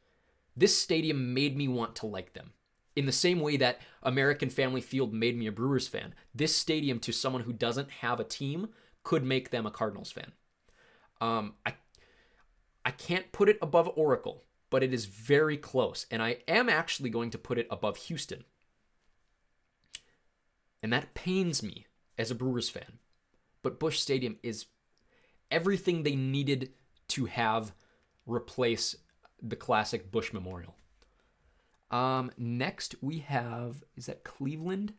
Speaker 1: This stadium made me want to like them. In the same way that American Family Field made me a Brewers fan, this stadium, to someone who doesn't have a team, could make them a Cardinals fan. I can't put it above Oracle, but it is very close. And I am actually going to put it above Houston. And that pains me as a Brewers fan. But Busch Stadium is everything they needed to have replace the classic Busch Memorial. Next we have, is that Cleveland?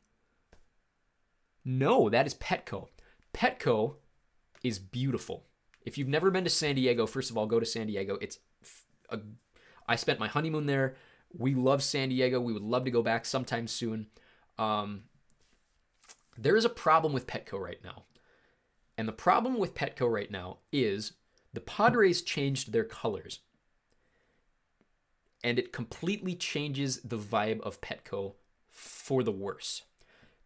Speaker 1: No, that is Petco. Petco is beautiful. If you've never been to San Diego, first of all, go to San Diego. I spent my honeymoon there. We love San Diego. We would love to go back sometime soon. There is a problem with Petco right now. And the problem with Petco right now is the Padres changed their colors. And it completely changes the vibe of Petco for the worse.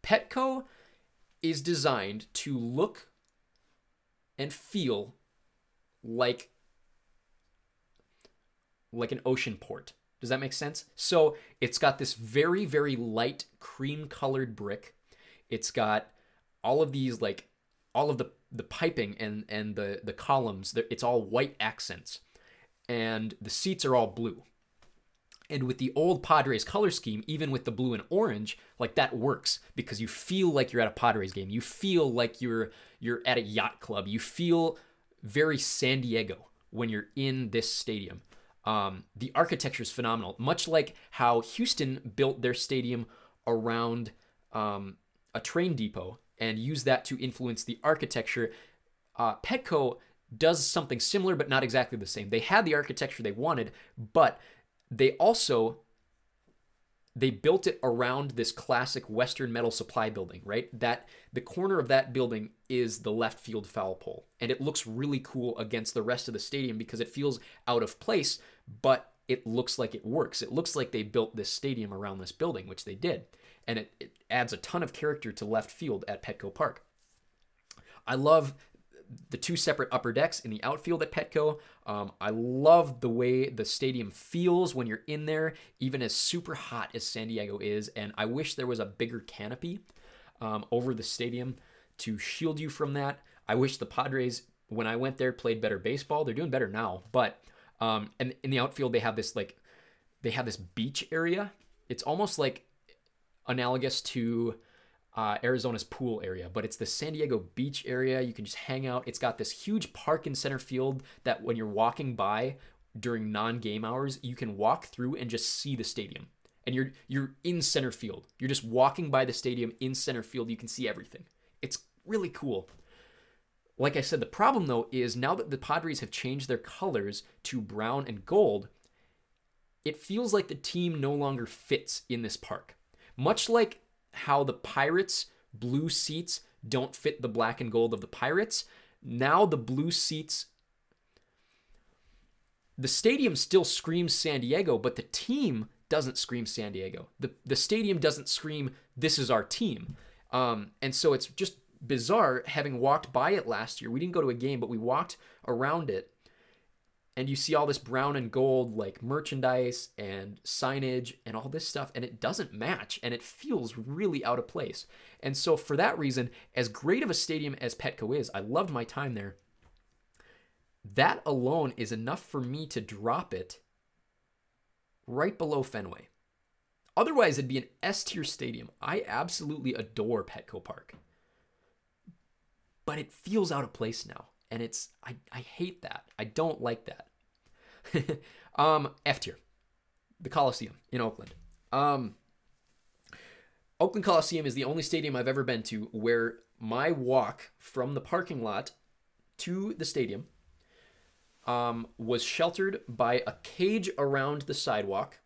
Speaker 1: Petco is designed to look and feel like an ocean port. Does that make sense? So it's got this very, very light cream-colored brick. It's got all of these, all of the piping and the columns. It's all white accents. And the seats are all blue. And with the old Padres color scheme, even with the blue and orange, that works because you feel like you're at a Padres game. You feel like you're at a yacht club. You feel very San Diego when you're in this stadium. The architecture is phenomenal, much like how Houston built their stadium around a train depot and used that to influence the architecture. Petco does something similar, but not exactly the same. They had the architecture they wanted, but they built it around this classic Western metal supply building, right? That the corner of that building is the left field foul pole. And it looks really cool against the rest of the stadium because it feels out of place, but it looks like it works. It looks like they built this stadium around this building, which they did. And it adds a ton of character to left field at Petco Park. I love the two separate upper decks in the outfield at Petco. I love the way the stadium feels when you're in there, even as super hot as San Diego is. And I wish there was a bigger canopy over the stadium to shield you from that. I wish the Padres, when I went there, played better baseball. They're doing better now, but and in the outfield they have this beach area. It's almost like analogous to Arizona's pool area, but it's the San Diego beach area. You can just hang out. It's got this huge park in center field that when you're walking by during non-game hours, you can walk through and just see the stadium. And you're in center field. You're just walking by the stadium in center field. You can see everything. It's really cool. Like I said, the problem though is now that the Padres have changed their colors to brown and gold, it feels like the team no longer fits in this park. Much like how the Pirates' blue seats don't fit the black and gold of the Pirates, now the blue seats, the stadium still screams San Diego, but the team doesn't scream San Diego. The stadium doesn't scream, this is our team. And so it's just bizarre having walked by it last year. We didn't go to a game, but we walked around it. And you see all this brown and gold like merchandise and signage and all this stuff, and it doesn't match, and it feels really out of place. And so for that reason, as great of a stadium as Petco is, I loved my time there. That alone is enough for me to drop it right below Fenway. Otherwise, it'd be an S-tier stadium. I absolutely adore Petco Park. But it feels out of place now. And it's, I hate that. I don't like that. F tier. The Coliseum in Oakland. Oakland Coliseum is the only stadium I've ever been to where my walk from the parking lot to the stadium was sheltered by a cage around the sidewalk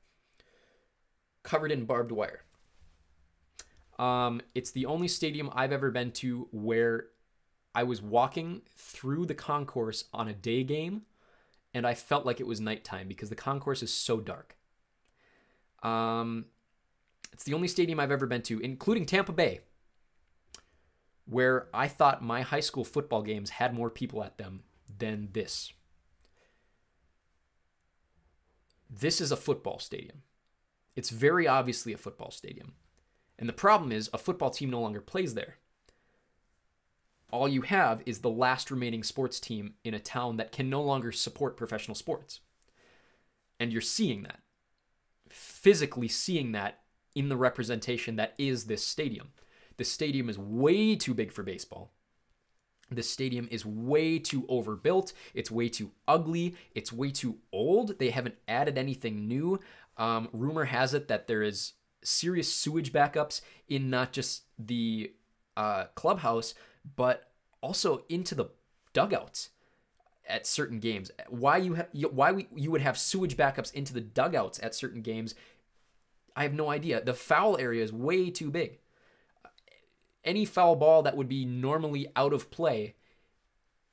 Speaker 1: covered in barbed wire. It's the only stadium I've ever been to where I was walking through the concourse on a day game, and I felt like it was nighttime because the concourse is so dark. It's the only stadium I've ever been to, including Tampa Bay, where I thought my high school football games had more people at them than this. This is a football stadium. It's very obviously a football stadium. And the problem is a football team no longer plays there. All you have is the last remaining sports team in a town that can no longer support professional sports. And you're seeing that. Physically seeing that in the representation that is this stadium. The stadium is way too big for baseball. The stadium is way too overbuilt. It's way too ugly. It's way too old. They haven't added anything new. Rumor has it that there is serious sewage backups in not just the clubhouse, but also into the dugouts at certain games. Why you would have sewage backups into the dugouts at certain games, I have no idea. The foul area is way too big. Any foul ball that would be normally out of play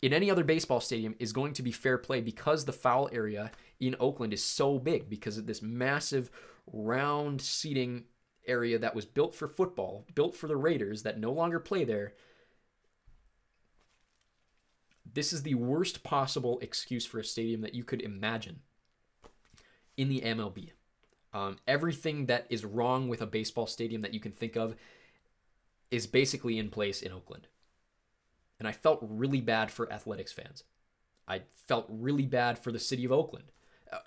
Speaker 1: in any other baseball stadium is going to be fair play because the foul area in Oakland is so big because of this massive round seating area that was built for football, built for the Raiders that no longer play there. This is the worst possible excuse for a stadium that you could imagine in the MLB. Everything that is wrong with a baseball stadium that you can think of is basically in place in Oakland. And I felt really bad for athletics fans. I felt really bad for the city of Oakland.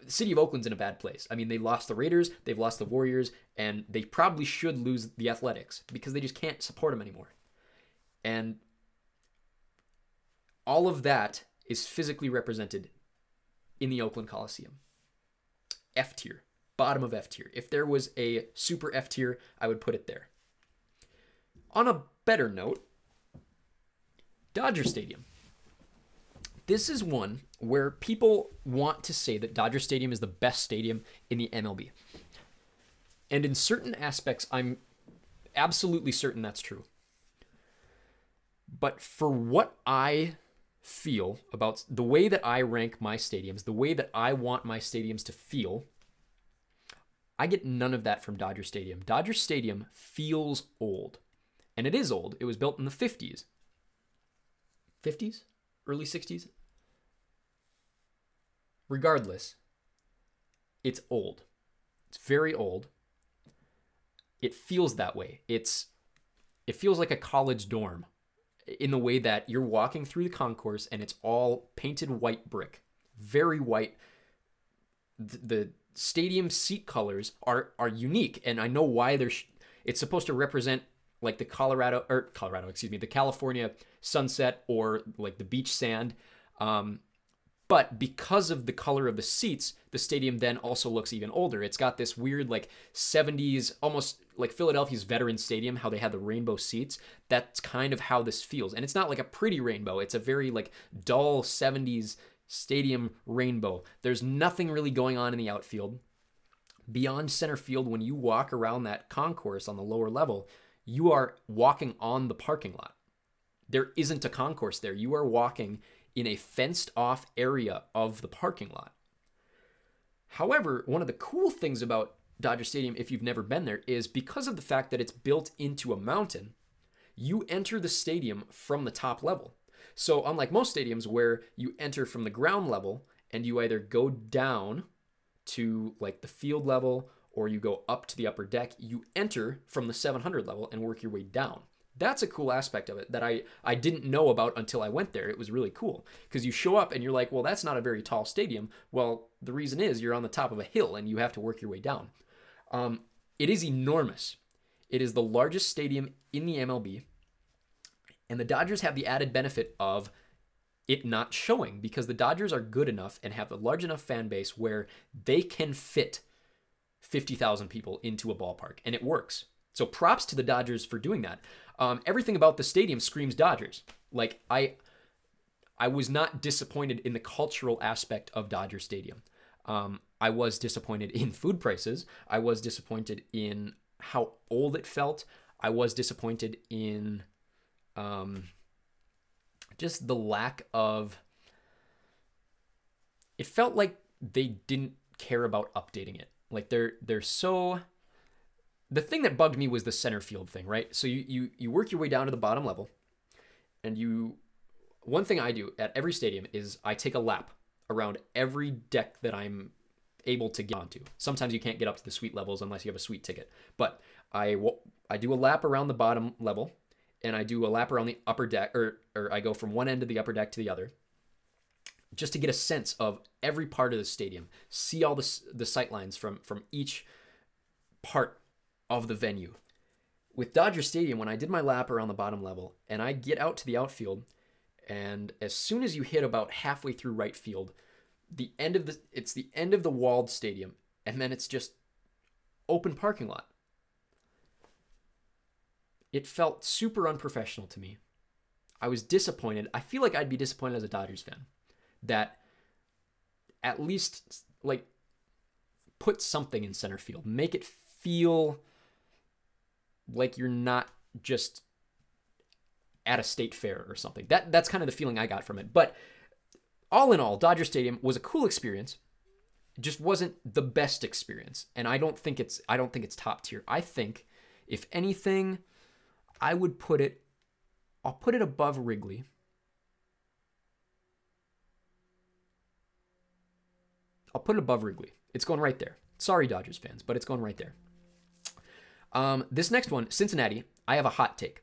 Speaker 1: The city of Oakland's in a bad place. I mean, they lost the Raiders, they've lost the Warriors, and they probably should lose the Athletics because they just can't support them anymore. And all of that is physically represented in the Oakland Coliseum. F tier, bottom of F tier. If there was a super F tier, I would put it there. On a better note, Dodger Stadium. This is one where people want to say that Dodger Stadium is the best stadium in the MLB. And in certain aspects, I'm absolutely certain that's true. But for what I feel about the way that I rank my stadiums, the way that I want my stadiums to feel, I get none of that from Dodger Stadium. Dodger Stadium feels old. And it is old. It was built in the 50s. 50s? Early 60s? Regardless, it's old. It's very old. It feels that way. It feels like a college dorm in the way that you're walking through the concourse and it's all painted white brick. Very white. The stadium seat colors are unique, and I know why it's supposed to represent like the the California sunset or like the beach sand. But because of the color of the seats, the stadium then also looks even older. It's got this weird like 70s, almost like Philadelphia's Veterans Stadium, how they had the rainbow seats. That's kind of how this feels. And it's not like a pretty rainbow. It's a very like dull 70s stadium rainbow. There's nothing really going on in the outfield. Beyond center field, when you walk around that concourse on the lower level, you are walking on the parking lot. There isn't a concourse there. You are walking in a fenced off area of the parking lot. However, one of the cool things about Dodger Stadium, if you've never been there, is because of the fact that it's built into a mountain, you enter the stadium from the top level. So unlike most stadiums where you enter from the ground level and you either go down to like the field level or you go up to the upper deck, you enter from the 700 level and work your way down. That's a cool aspect of it that I didn't know about until I went there. It was really cool because you show up and you're like, well, that's not a very tall stadium. Well, the reason is you're on the top of a hill and you have to work your way down. It is enormous. It is the largest stadium in the MLB. And the Dodgers have the added benefit of it not showing because the Dodgers are good enough and have a large enough fan base where they can fit 50,000 people into a ballpark, and it works. So props to the Dodgers for doing that. Everything about the stadium screams Dodgers. Like I was not disappointed in the cultural aspect of Dodger Stadium. I was disappointed in food prices. I was disappointed in how old it felt. I was disappointed in just the lack of. It felt like they didn't care about updating it. Like they're so. The thing that bugged me was the center field thing, right? So you work your way down to the bottom level, and one thing I do at every stadium is I take a lap around every deck that I'm able to get onto. Sometimes you can't get up to the suite levels unless you have a suite ticket, but I do a lap around the bottom level, and I do a lap around the upper deck, or I go from one end of the upper deck to the other, just to get a sense of every part of the stadium, see all the sight lines from each part of the venue. With Dodger Stadium, when I did my lap around the bottom level and I get out to the outfield, and as soon as you hit about halfway through right field, it's the end of the walled stadium, and then it's just open parking lot. It felt super unprofessional to me. I was disappointed. I feel like I'd be disappointed as a Dodgers fan that at least like put something in center field, make it feel like you're not just at a state fair or something. That's kind of the feeling I got from it. But all in all, Dodger Stadium was a cool experience. It just wasn't the best experience. And I don't think it's top tier. I think if anything, I'll put it above Wrigley. I'll put it above Wrigley. It's going right there. Sorry, Dodgers fans, but it's going right there. This next one, Cincinnati, I have a hot take.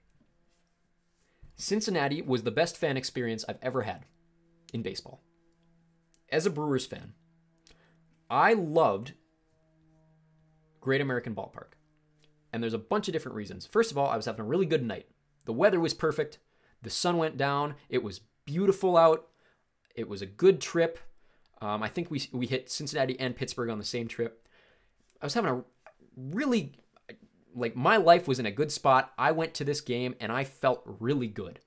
Speaker 1: Cincinnati was the best fan experience I've ever had in baseball. As a Brewers fan, I loved Great American Ballpark. And there's a bunch of different reasons. First of all, I was having a really good night. The weather was perfect. The sun went down. It was beautiful out. It was a good trip. I think we hit Cincinnati and Pittsburgh on the same trip. I was having a really, like, my life was in a good spot. I went to this game and I felt really good,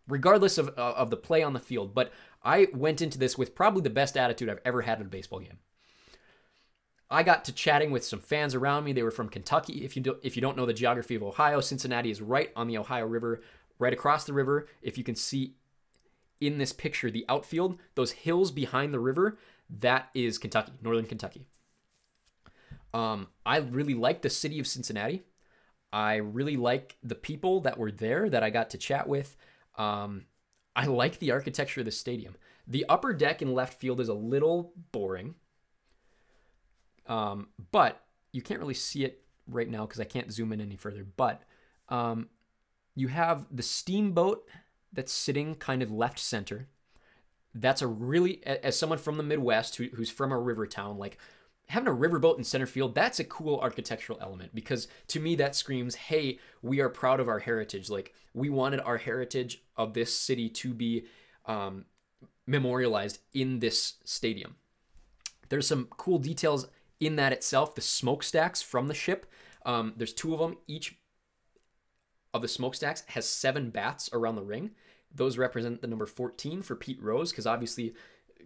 Speaker 1: regardless of the play on the field. But I went into this with probably the best attitude I've ever had at a baseball game. I got to chatting with some fans around me. They were from Kentucky. If you don't know the geography of Ohio, Cincinnati is right on the Ohio River, right across the river. If you can see in this picture, the outfield, those hills behind the river, that is Kentucky, northern Kentucky. I really like the city of Cincinnati. I really like the people that were there that I got to chat with. I like the architecture of the stadium. The upper deck in left field is a little boring. But you can't really see it right now because I can't zoom in any further. But you have the steamboat that's sitting kind of left center. That's a really, as someone from the Midwest who's from a river town, like having a riverboat in center field, that's a cool architectural element, because to me that screams, hey, we are proud of our heritage. Like, we wanted our heritage of this city to be memorialized in this stadium. There's some cool details in that itself. The smokestacks from the ship, there's 2 of them. Each of the smokestacks has 7 bats around the ring. Those represent the number 14 for Pete Rose, because obviously,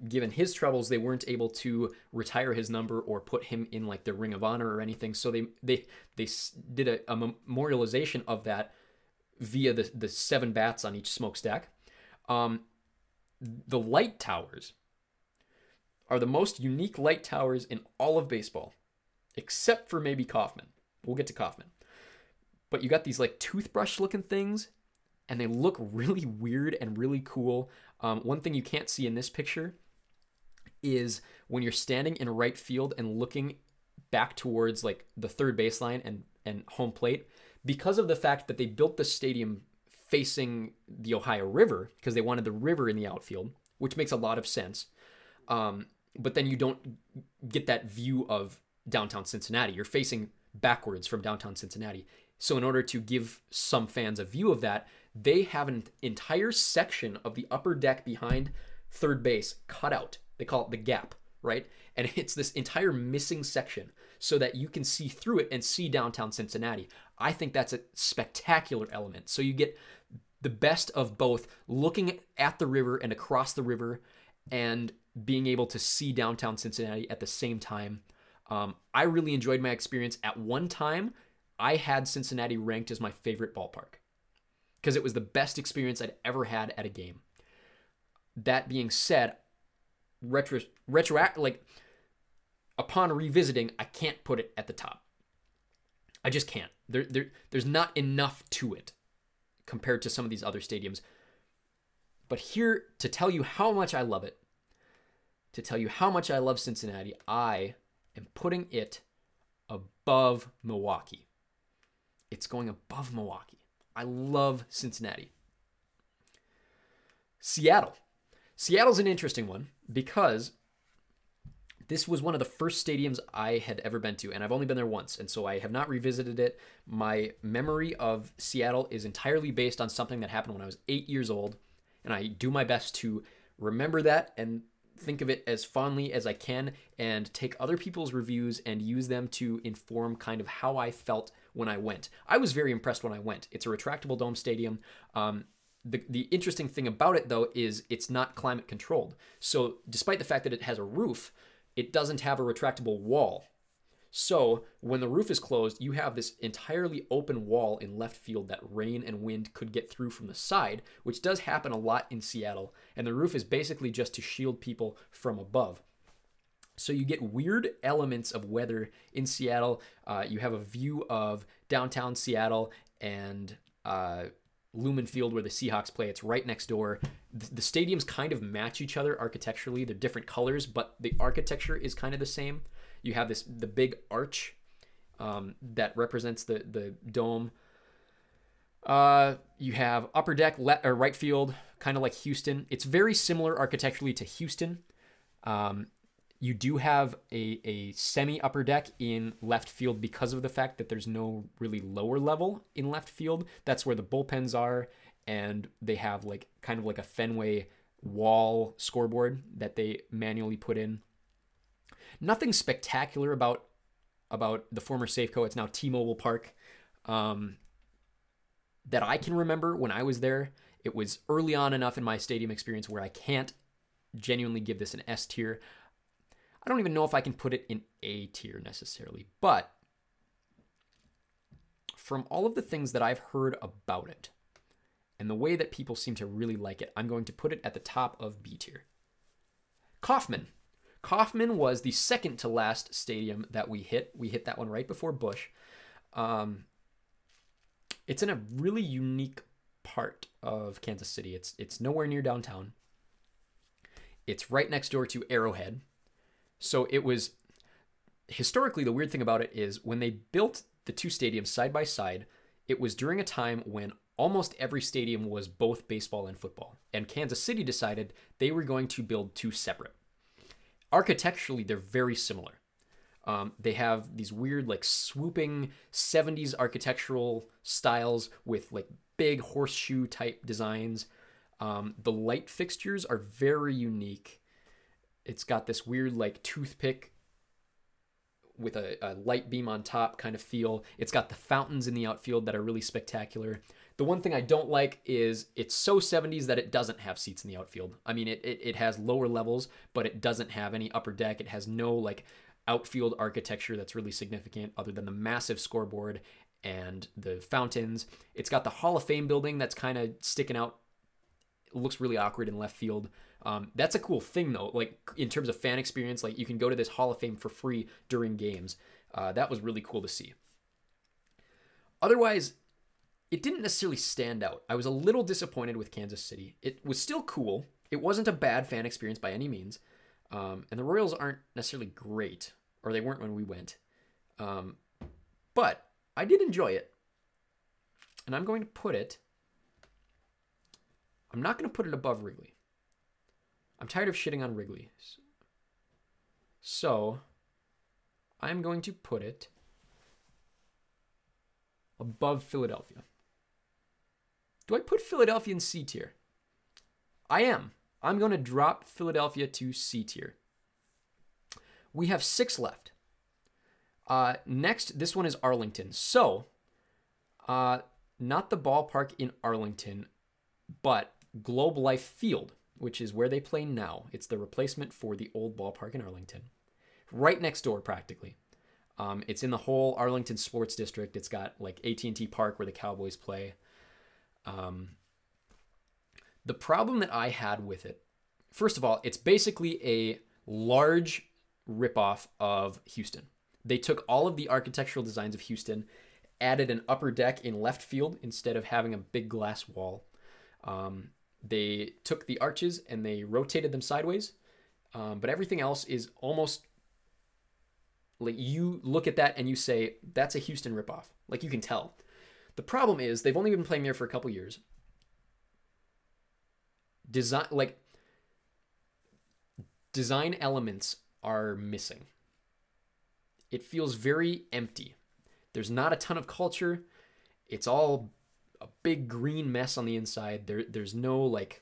Speaker 1: given his troubles, they weren't able to retire his number or put him in like the Ring of Honor or anything. So they did a memorialization of that via the 7 bats on each smokestack. The light towers are the most unique light towers in all of baseball, except for maybe Kauffman. We'll get to Kauffman. But you got these like toothbrush looking things, and they look really weird and really cool. One thing you can't see in this picture is when you're standing in right field and looking back towards like the third baseline and home plate, because of the fact that they built the stadium facing the Ohio River, because they wanted the river in the outfield, which makes a lot of sense. But then you don't get that view of downtown Cincinnati. You're facing backwards from downtown Cincinnati. So in order to give some fans a view of that, they have an entire section of the upper deck behind third base cut out. They call it the gap, right? And it's this entire missing section so that you can see through it and see downtown Cincinnati. I think that's a spectacular element. So you get the best of both, looking at the river and across the river and being able to see downtown Cincinnati at the same time. I really enjoyed my experience. At one time, I had Cincinnati ranked as my favorite ballpark because it was the best experience I'd ever had at a game. That being said, upon revisiting, I can't put it at the top. I just can't. There's not enough to it compared to some of these other stadiums. But here, to tell you how much I love it, to tell you how much I love Cincinnati, I am putting it above Milwaukee. It's going above Milwaukee. I love Cincinnati. Seattle. Seattle's an interesting one because this was one of the first stadiums I had ever been to, and I've only been there once, and so I have not revisited it. My memory of Seattle is entirely based on something that happened when I was 8 years old, and I do my best to remember that and think of it as fondly as I can and take other people's reviews and use them to inform kind of how I felt when I went. I was very impressed when I went. It's a retractable dome stadium. The interesting thing about it, though, is it's not climate controlled. So despite the fact that it has a roof, it doesn't have a retractable wall. So when the roof is closed, you have this entirely open wall in left field that rain and wind could get through from the side, which does happen a lot in Seattle. And the roof is basically just to shield people from above. So you get weird elements of weather in Seattle. You have a view of downtown Seattle and Lumen Field where the Seahawks play. It's right next door. The stadiums kind of match each other architecturally. They're different colors, but the architecture is kind of the same. You have the big arch that represents the dome. You have upper deck or right field, kind of like Houston. It's very similar architecturally to Houston. You do have a semi-upper deck in left field because of the fact that there's no really lower level in left field. That's where the bullpens are, and they have like kind of like a Fenway wall scoreboard that they manually put in. Nothing spectacular about the former Safeco. It's now T-Mobile Park. That I can remember when I was there. It was early on enough in my stadium experience where I can't genuinely give this an S tier. I don't even know if I can put it in A tier necessarily, but from all of the things that I've heard about it and the way that people seem to really like it, I'm going to put it at the top of B tier. Kauffman. Kauffman was the second to last stadium that we hit. We hit that one right before Busch. It's in a really unique part of Kansas City. It's nowhere near downtown. It's right next door to Arrowhead. So it was, historically, the weird thing about it is when they built the two stadiums side by side, it was during a time when almost every stadium was both baseball and football. And Kansas City decided they were going to build two separate. Architecturally, they're very similar. They have these weird, like, swooping 70s architectural styles with, like, big horseshoe type designs. The light fixtures are very unique. It's got this weird, like, toothpick with a light beam on top kind of feel. It's got the fountains in the outfield that are really spectacular. The one thing I don't like is it's so 70s that it doesn't have seats in the outfield. I mean, it has lower levels, but it doesn't have any upper deck. It has no, like, outfield architecture that's really significant other than the massive scoreboard and the fountains. It's got the Hall of Fame building that's kind of sticking out. It looks really awkward in left field. That's a cool thing, though, like, in terms of fan experience. Like, you can go to this Hall of Fame for free during games. That was really cool to see. Otherwise, it didn't necessarily stand out. I was a little disappointed with Kansas City. It was still cool. It wasn't a bad fan experience by any means. And the Royals aren't necessarily great, or they weren't when we went. But I did enjoy it. And I'm going to put it... I'm not going to put it above Wrigley. I'm tired of shitting on Wrigley. So I'm going to put it above Philadelphia. Do I put Philadelphia in C tier? I am. I'm going to drop Philadelphia to C tier. We have 6 left. Next, this one is Arlington. So, not the ballpark in Arlington, but Globe Life Field, which is where they play now. It's the replacement for the old ballpark in Arlington. Right next door, practically. It's in the whole Arlington Sports District. It's got, like, AT&T Park where the Cowboys play. The problem that I had with it, first of all, it's basically a large ripoff of Houston. They took all of the architectural designs of Houston, added an upper deck in left field instead of having a big glass wall. They took the arches and they rotated them sideways, but everything else is almost like you look at that and you say, that's a Houston ripoff. Like, you can tell. The problem is they've only been playing there for a couple years. Design elements are missing. It feels very empty. There's not a ton of culture. It's all a big green mess on the inside. There's no, like,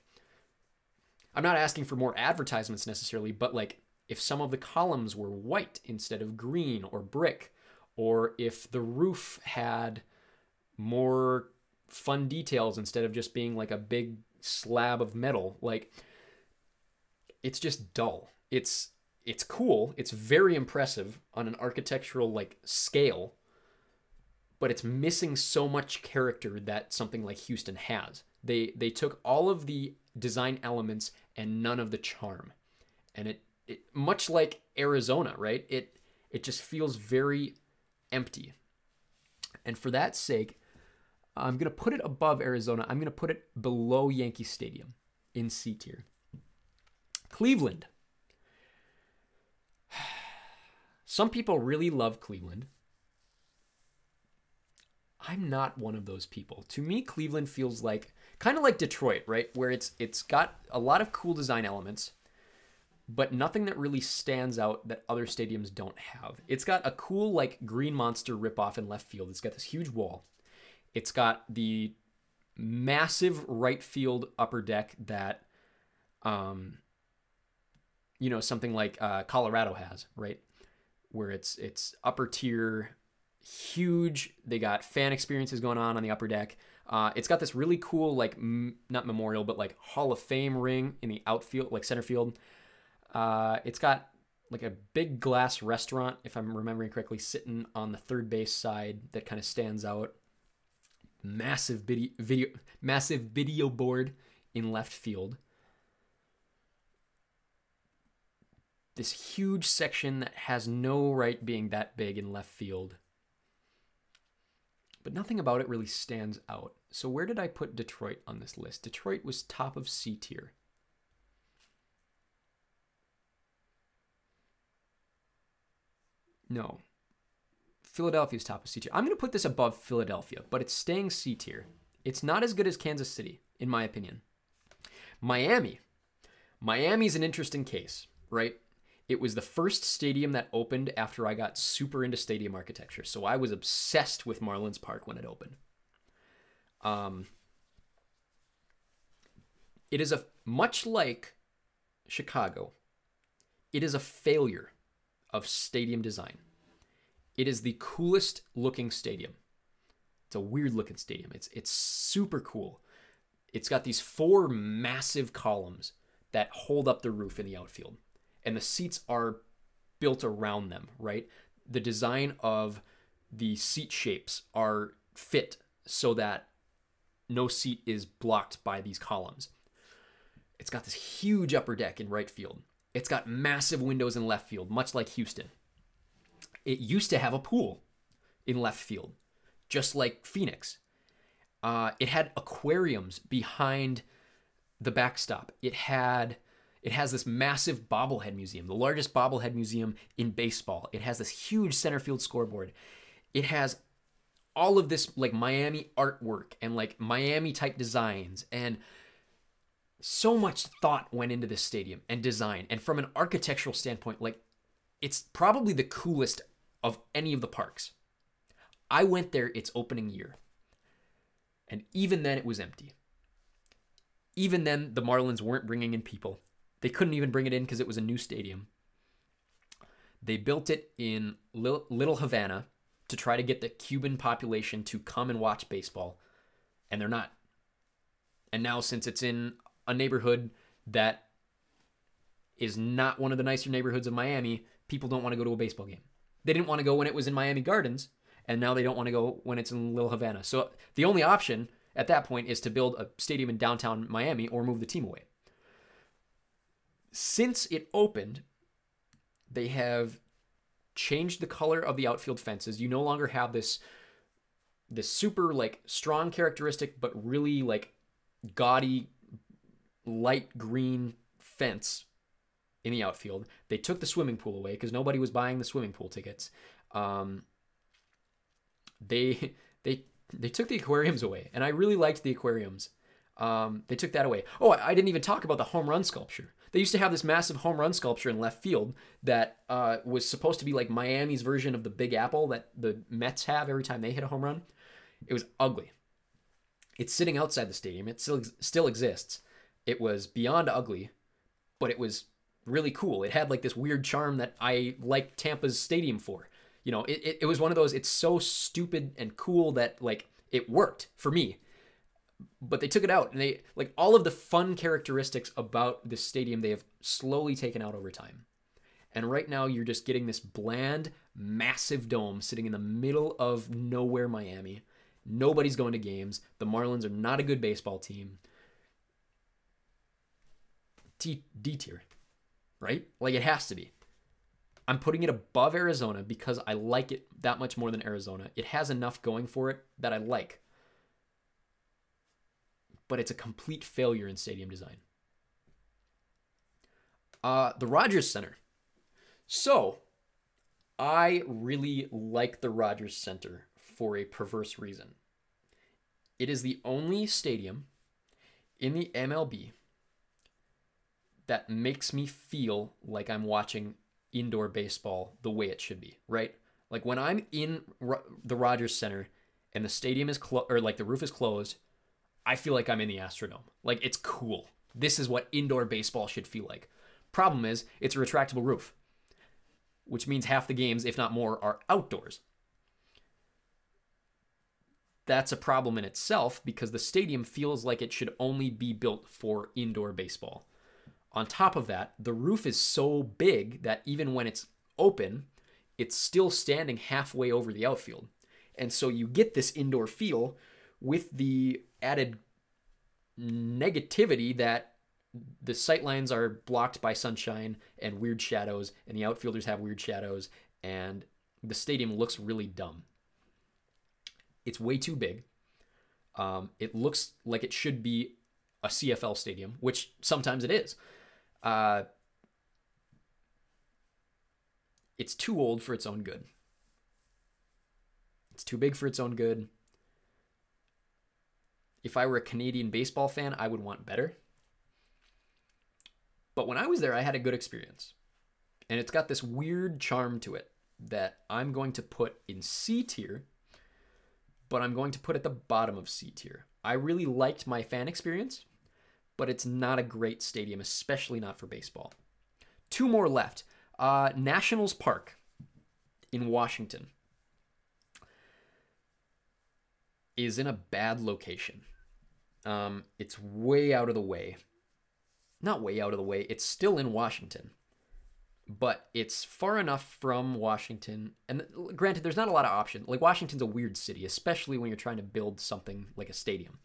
Speaker 1: I'm not asking for more advertisements necessarily, but, like, if some of the columns were white instead of green or brick, or if the roof had more fun details instead of just being like a big slab of metal, like, it's just dull. It's cool. It's very impressive on an architectural, like, scale, but it's missing so much character that something like Houston has. They took all of the design elements and none of the charm. And it much like Arizona, right? It just feels very empty. And for that sake, I'm going to put it above Arizona. I'm going to put it below Yankee Stadium in C tier. Cleveland. Some people really love Cleveland. I'm not one of those people. To me, Cleveland feels like kind of like Detroit, right? Where it's got a lot of cool design elements, but nothing that really stands out that other stadiums don't have. It's got a cool, like, Green Monster ripoff in left field. It's got this huge wall. It's got the massive right field upper deck that, something like Colorado has, right? Where it's upper tier, huge. They got fan experiences going on the upper deck. It's got this really cool, like, not memorial, but, like, Hall of Fame ring in the outfield, like center field. It's got, like, a big glass restaurant, if I'm remembering correctly, sitting on the third base side that kind of stands out. Massive video board in left field. This huge section that has no right being that big in left field. But nothing about it really stands out. So where did I put Detroit on this list? Detroit was top of C tier. No. Philadelphia's top of C tier. I'm going to put this above Philadelphia, but it's staying C tier. It's not as good as Kansas City, in my opinion. Miami's an interesting case, right? It was the first stadium that opened after I got super into stadium architecture. So I was obsessed with Marlins Park when it opened. It is much like Chicago, it is a failure of stadium design. It is the coolest looking stadium. It's a weird looking stadium. It's super cool. It's got these 4 massive columns that hold up the roof in the outfield. And the seats are built around them, right? The design of the seat shapes are fit so that no seat is blocked by these columns. It's got this huge upper deck in right field. It's got massive windows in left field, much like Houston. It used to have a pool in left field, just like Phoenix. It had aquariums behind the backstop. It has this massive bobblehead museum, the largest bobblehead museum in baseball. It has this huge center field scoreboard. It has all of this like Miami artwork and like Miami type designs, and so much thought went into this stadium and design. And from an architectural standpoint, like it's probably the coolest of any of the parks. I went there its opening year, and even then it was empty. Even then, the Marlins weren't bringing in people. They couldn't even bring it in because it was a new stadium. They built it in Little Havana to try to get the Cuban population to come and watch baseball, and they're not. And now, since it's in a neighborhood that is not one of the nicer neighborhoods of Miami, people don't want to go to a baseball game. They didn't want to go when it was in Miami Gardens, and now they don't want to go when it's in Little Havana. So the only option at that point is to build a stadium in downtown Miami or move the team away. Since it opened, they have changed the color of the outfield fences. You no longer have this super like strong characteristic, but really like gaudy light green fence in the outfield. They took the swimming pool away because nobody was buying the swimming pool tickets. They took the aquariums away, and I really liked the aquariums. They took that away. Oh, I didn't even talk about the home run sculpture. They used to have this massive home run sculpture in left field that was supposed to be like Miami's version of the Big Apple that the Mets have every time they hit a home run. It was ugly. It's sitting outside the stadium. It still exists. It was beyond ugly, but it was really cool. It had like this weird charm that I liked Tampa's stadium for. You know, it was one of those, it's so stupid and cool that like it worked for me. But they took it out, and they like all of the fun characteristics about this stadium they have slowly taken out over time. And right now you're just getting this bland, massive dome sitting in the middle of nowhere Miami. Nobody's going to games. The Marlins are not a good baseball team. D tier, right? Like it has to be. I'm putting it above Arizona because I like it that much more than Arizona. It has enough going for it that I like. But it's a complete failure in stadium design. The Rogers Center. So, I really like the Rogers Center for a perverse reason. It is the only stadium in the MLB that makes me feel like I'm watching indoor baseball the way it should be, right? Like when I'm in the Rogers Center and the stadium is or like the roof is closed, I feel like I'm in the Astrodome. Like it's cool. This is what indoor baseball should feel like. Problem is, it's a retractable roof, which means half the games, if not more, are outdoors. That's a problem in itself because the stadium feels like it should only be built for indoor baseball. On top of that, the roof is so big that even when it's open, it's still standing halfway over the outfield. And so you get this indoor feel with the added negativity that the sightlines are blocked by sunshine and weird shadows, and the outfielders have weird shadows, and the stadium looks really dumb. It's way too big. It looks like it should be a CFL stadium, which sometimes it is. It's too old for its own good. It's too big for its own good. If I were a Canadian baseball fan, I would want better. But when I was there, I had a good experience. And it's got this weird charm to it that I'm going to put in C tier, but I'm going to put at the bottom of C tier. I really liked my fan experience, but it's not a great stadium, especially not for baseball. Two more left. Nationals Park in Washington is in a bad location. It's way out of the way. Not way out of the way. It's still in Washington, but it's far enough from Washington. And granted, there's not a lot of options. Like, Washington's a weird city, especially when you're trying to build something like a stadium.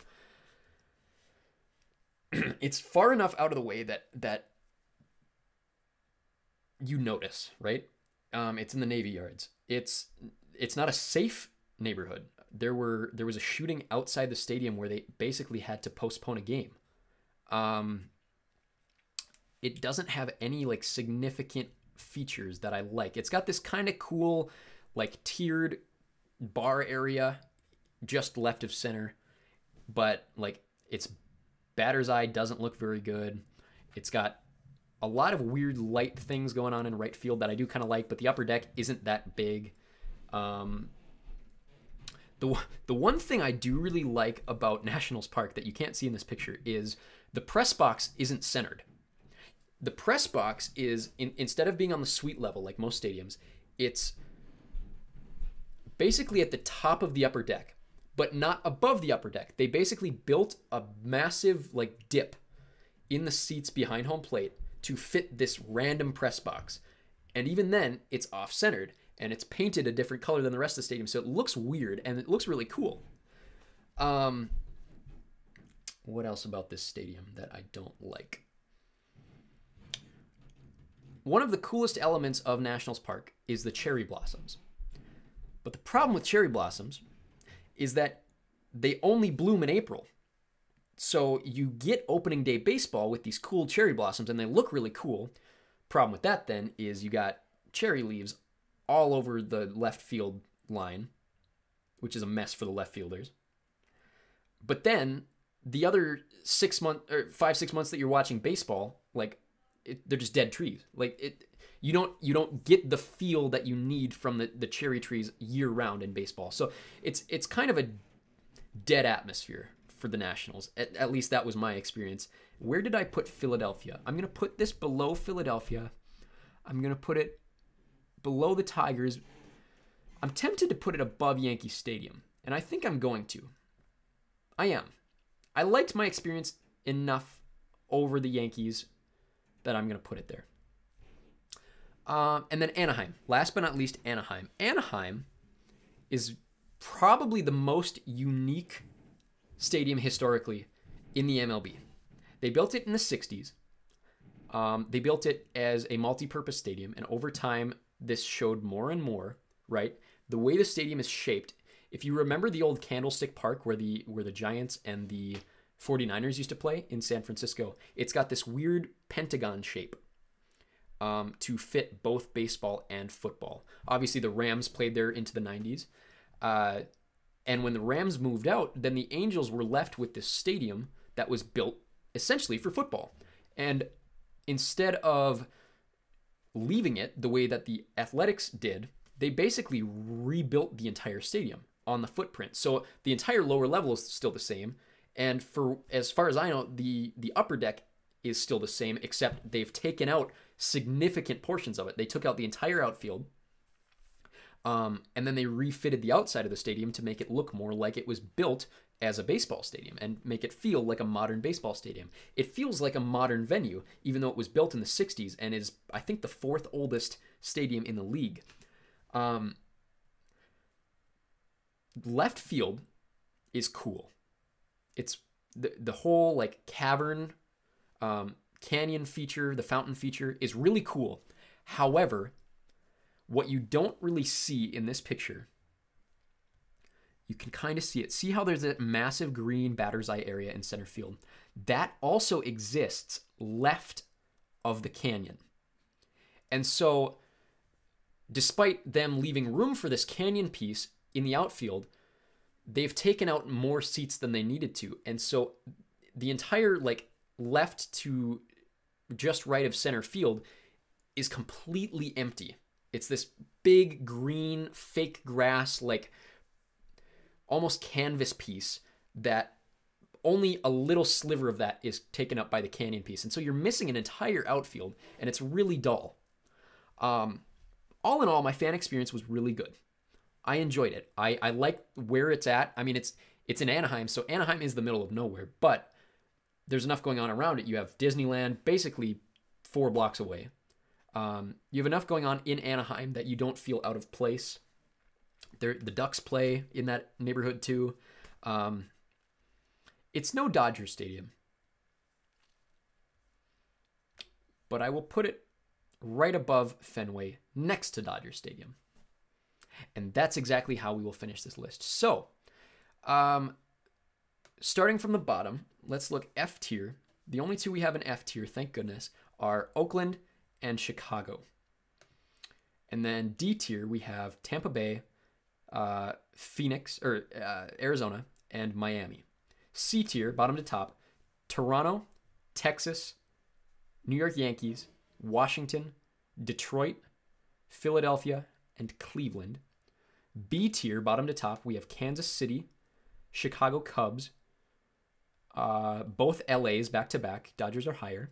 Speaker 1: It's far enough out of the way that you notice, right? It's in the Navy Yards. It's not a safe neighborhood. There was a shooting outside the stadium where they basically had to postpone a game. It doesn't have any like significant features that I like. It's got this kind of cool like tiered bar area just left of center, but like its batter's eye doesn't look very good. It's got a lot of weird light things going on in right field that I do kind of like, but the upper deck isn't that big. The one thing I do really like about Nationals Park that you can't see in this picture is the press box isn't centered. The press box is, instead of being on the suite level like most stadiums, it's basically at the top of the upper deck, but not above the upper deck. They basically built a massive like dip in the seats behind home plate to fit this random press box. And even then, it's off-centered, and it's painted a different color than the rest of the stadium, so it looks weird, and it looks really cool. What else about this stadium that I don't like? One of the coolest elements of Nationals Park is the cherry blossoms. But the problem with cherry blossoms is that they only bloom in April. So you get opening day baseball with these cool cherry blossoms, and they look really cool. Problem with that then is you got cherry leaves all over the left field line, which is a mess for the left fielders. But then the other 6 months or 5-6 months that you're watching baseball, like they're just dead trees. Like you don't get the feel that you need from the cherry trees year round in baseball. So it's kind of a dead atmosphere for the Nationals. At least that was my experience. Where did I put Philadelphia? I'm going to put this below Philadelphia. I'm going to put it below the Tigers. I'm tempted to put it above Yankee Stadium, and I think I'm going to. I am. I liked my experience enough over the Yankees that I'm going to put it there. And then Anaheim. Last but not least, Anaheim. Anaheim is probably the most unique stadium historically in the MLB. They built it in the 60s. They built it as a multi-purpose stadium, and over time, this showed more and more, right? The way the stadium is shaped, if you remember the old Candlestick Park where the Giants and the 49ers used to play in San Francisco, it's got this weird pentagon shape to fit both baseball and football. Obviously, the Rams played there into the 90s. And when the Rams moved out, then the Angels were left with this stadium that was built essentially for football. And instead of leaving it the way that the Athletics did, they basically rebuilt the entire stadium on the footprint. So the entire lower level is still the same. And for as far as I know, the upper deck is still the same, except they've taken out significant portions of it. They took out the entire outfield. And then they refitted the outside of the stadium to make it look more like it was built as a baseball stadium and make it feel like a modern baseball stadium. It feels like a modern venue, even though it was built in the 60s and is, I think, the fourth oldest stadium in the league. Left field is cool. It's the whole like cavern, canyon feature, the fountain feature is really cool. However, what you don't really see in this picture, you can kind of see it. See how there's a massive green batter's eye area in center field? That also exists left of the canyon. And so, despite them leaving room for this canyon piece in the outfield, they've taken out more seats than they needed to. And so, the entire like left to just right of center field is completely empty. It's this big green fake grass, like almost canvas piece that only a little sliver of that is taken up by the canyon piece. And so you're missing an entire outfield, and it's really dull. All in all, my fan experience was really good. I enjoyed it. I like where it's at. I mean, it's in Anaheim, so Anaheim is the middle of nowhere, but there's enough going on around it. You have Disneyland basically 4 blocks away. You have enough going on in Anaheim that you don't feel out of place. The Ducks play in that neighborhood too. It's no Dodger Stadium, but I will put it right above Fenway next to Dodger Stadium. And that's exactly how we will finish this list. So, starting from the bottom, let's look F tier. The only 2 we have in F tier, thank goodness, are Oakland and Chicago. And then D tier, we have Tampa Bay, Phoenix, or Arizona, and Miami. C tier, bottom to top, Toronto, Texas, New York Yankees, Washington, Detroit, Philadelphia, and Cleveland. B tier, bottom to top, we have Kansas City, Chicago Cubs, both LAs back-to-back. Dodgers are higher.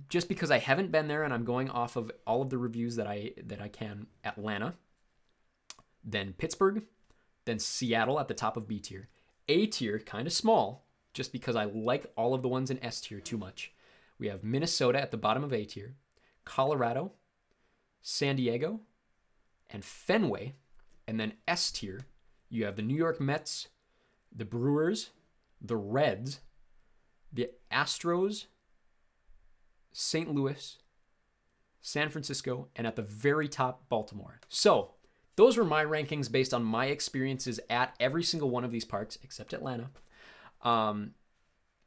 Speaker 1: Just because I haven't been there and I'm going off of all of the reviews that I can. Atlanta, then Pittsburgh, then Seattle at the top of B tier. A tier, kind of small, just because I like all of the ones in S tier too much. We have Minnesota at the bottom of A tier, Colorado, San Diego, and Fenway. And then S tier, you have the New York Mets, the Brewers, the Reds, the Astros, St. Louis, San Francisco, and at the very top, Baltimore. So those were my rankings based on my experiences at every single one of these parks, except Atlanta.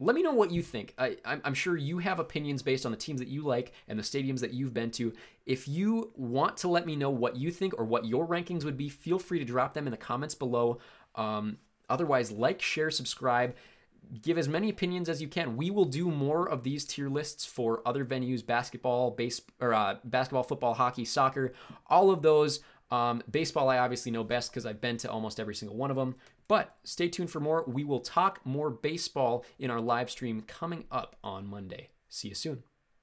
Speaker 1: Let me know what you think. I'm sure you have opinions based on the teams that you like and the stadiums that you've been to. If you want to let me know what you think or what your rankings would be, feel free to drop them in the comments below. Otherwise, like, share, subscribe. Give as many opinions as you can. We will do more of these tier lists for other venues, basketball, basketball, football, hockey, soccer, all of those. Baseball, I obviously know best because I've been to almost every single one of them. But stay tuned for more. We will talk more baseball in our live stream coming up on Monday. See you soon.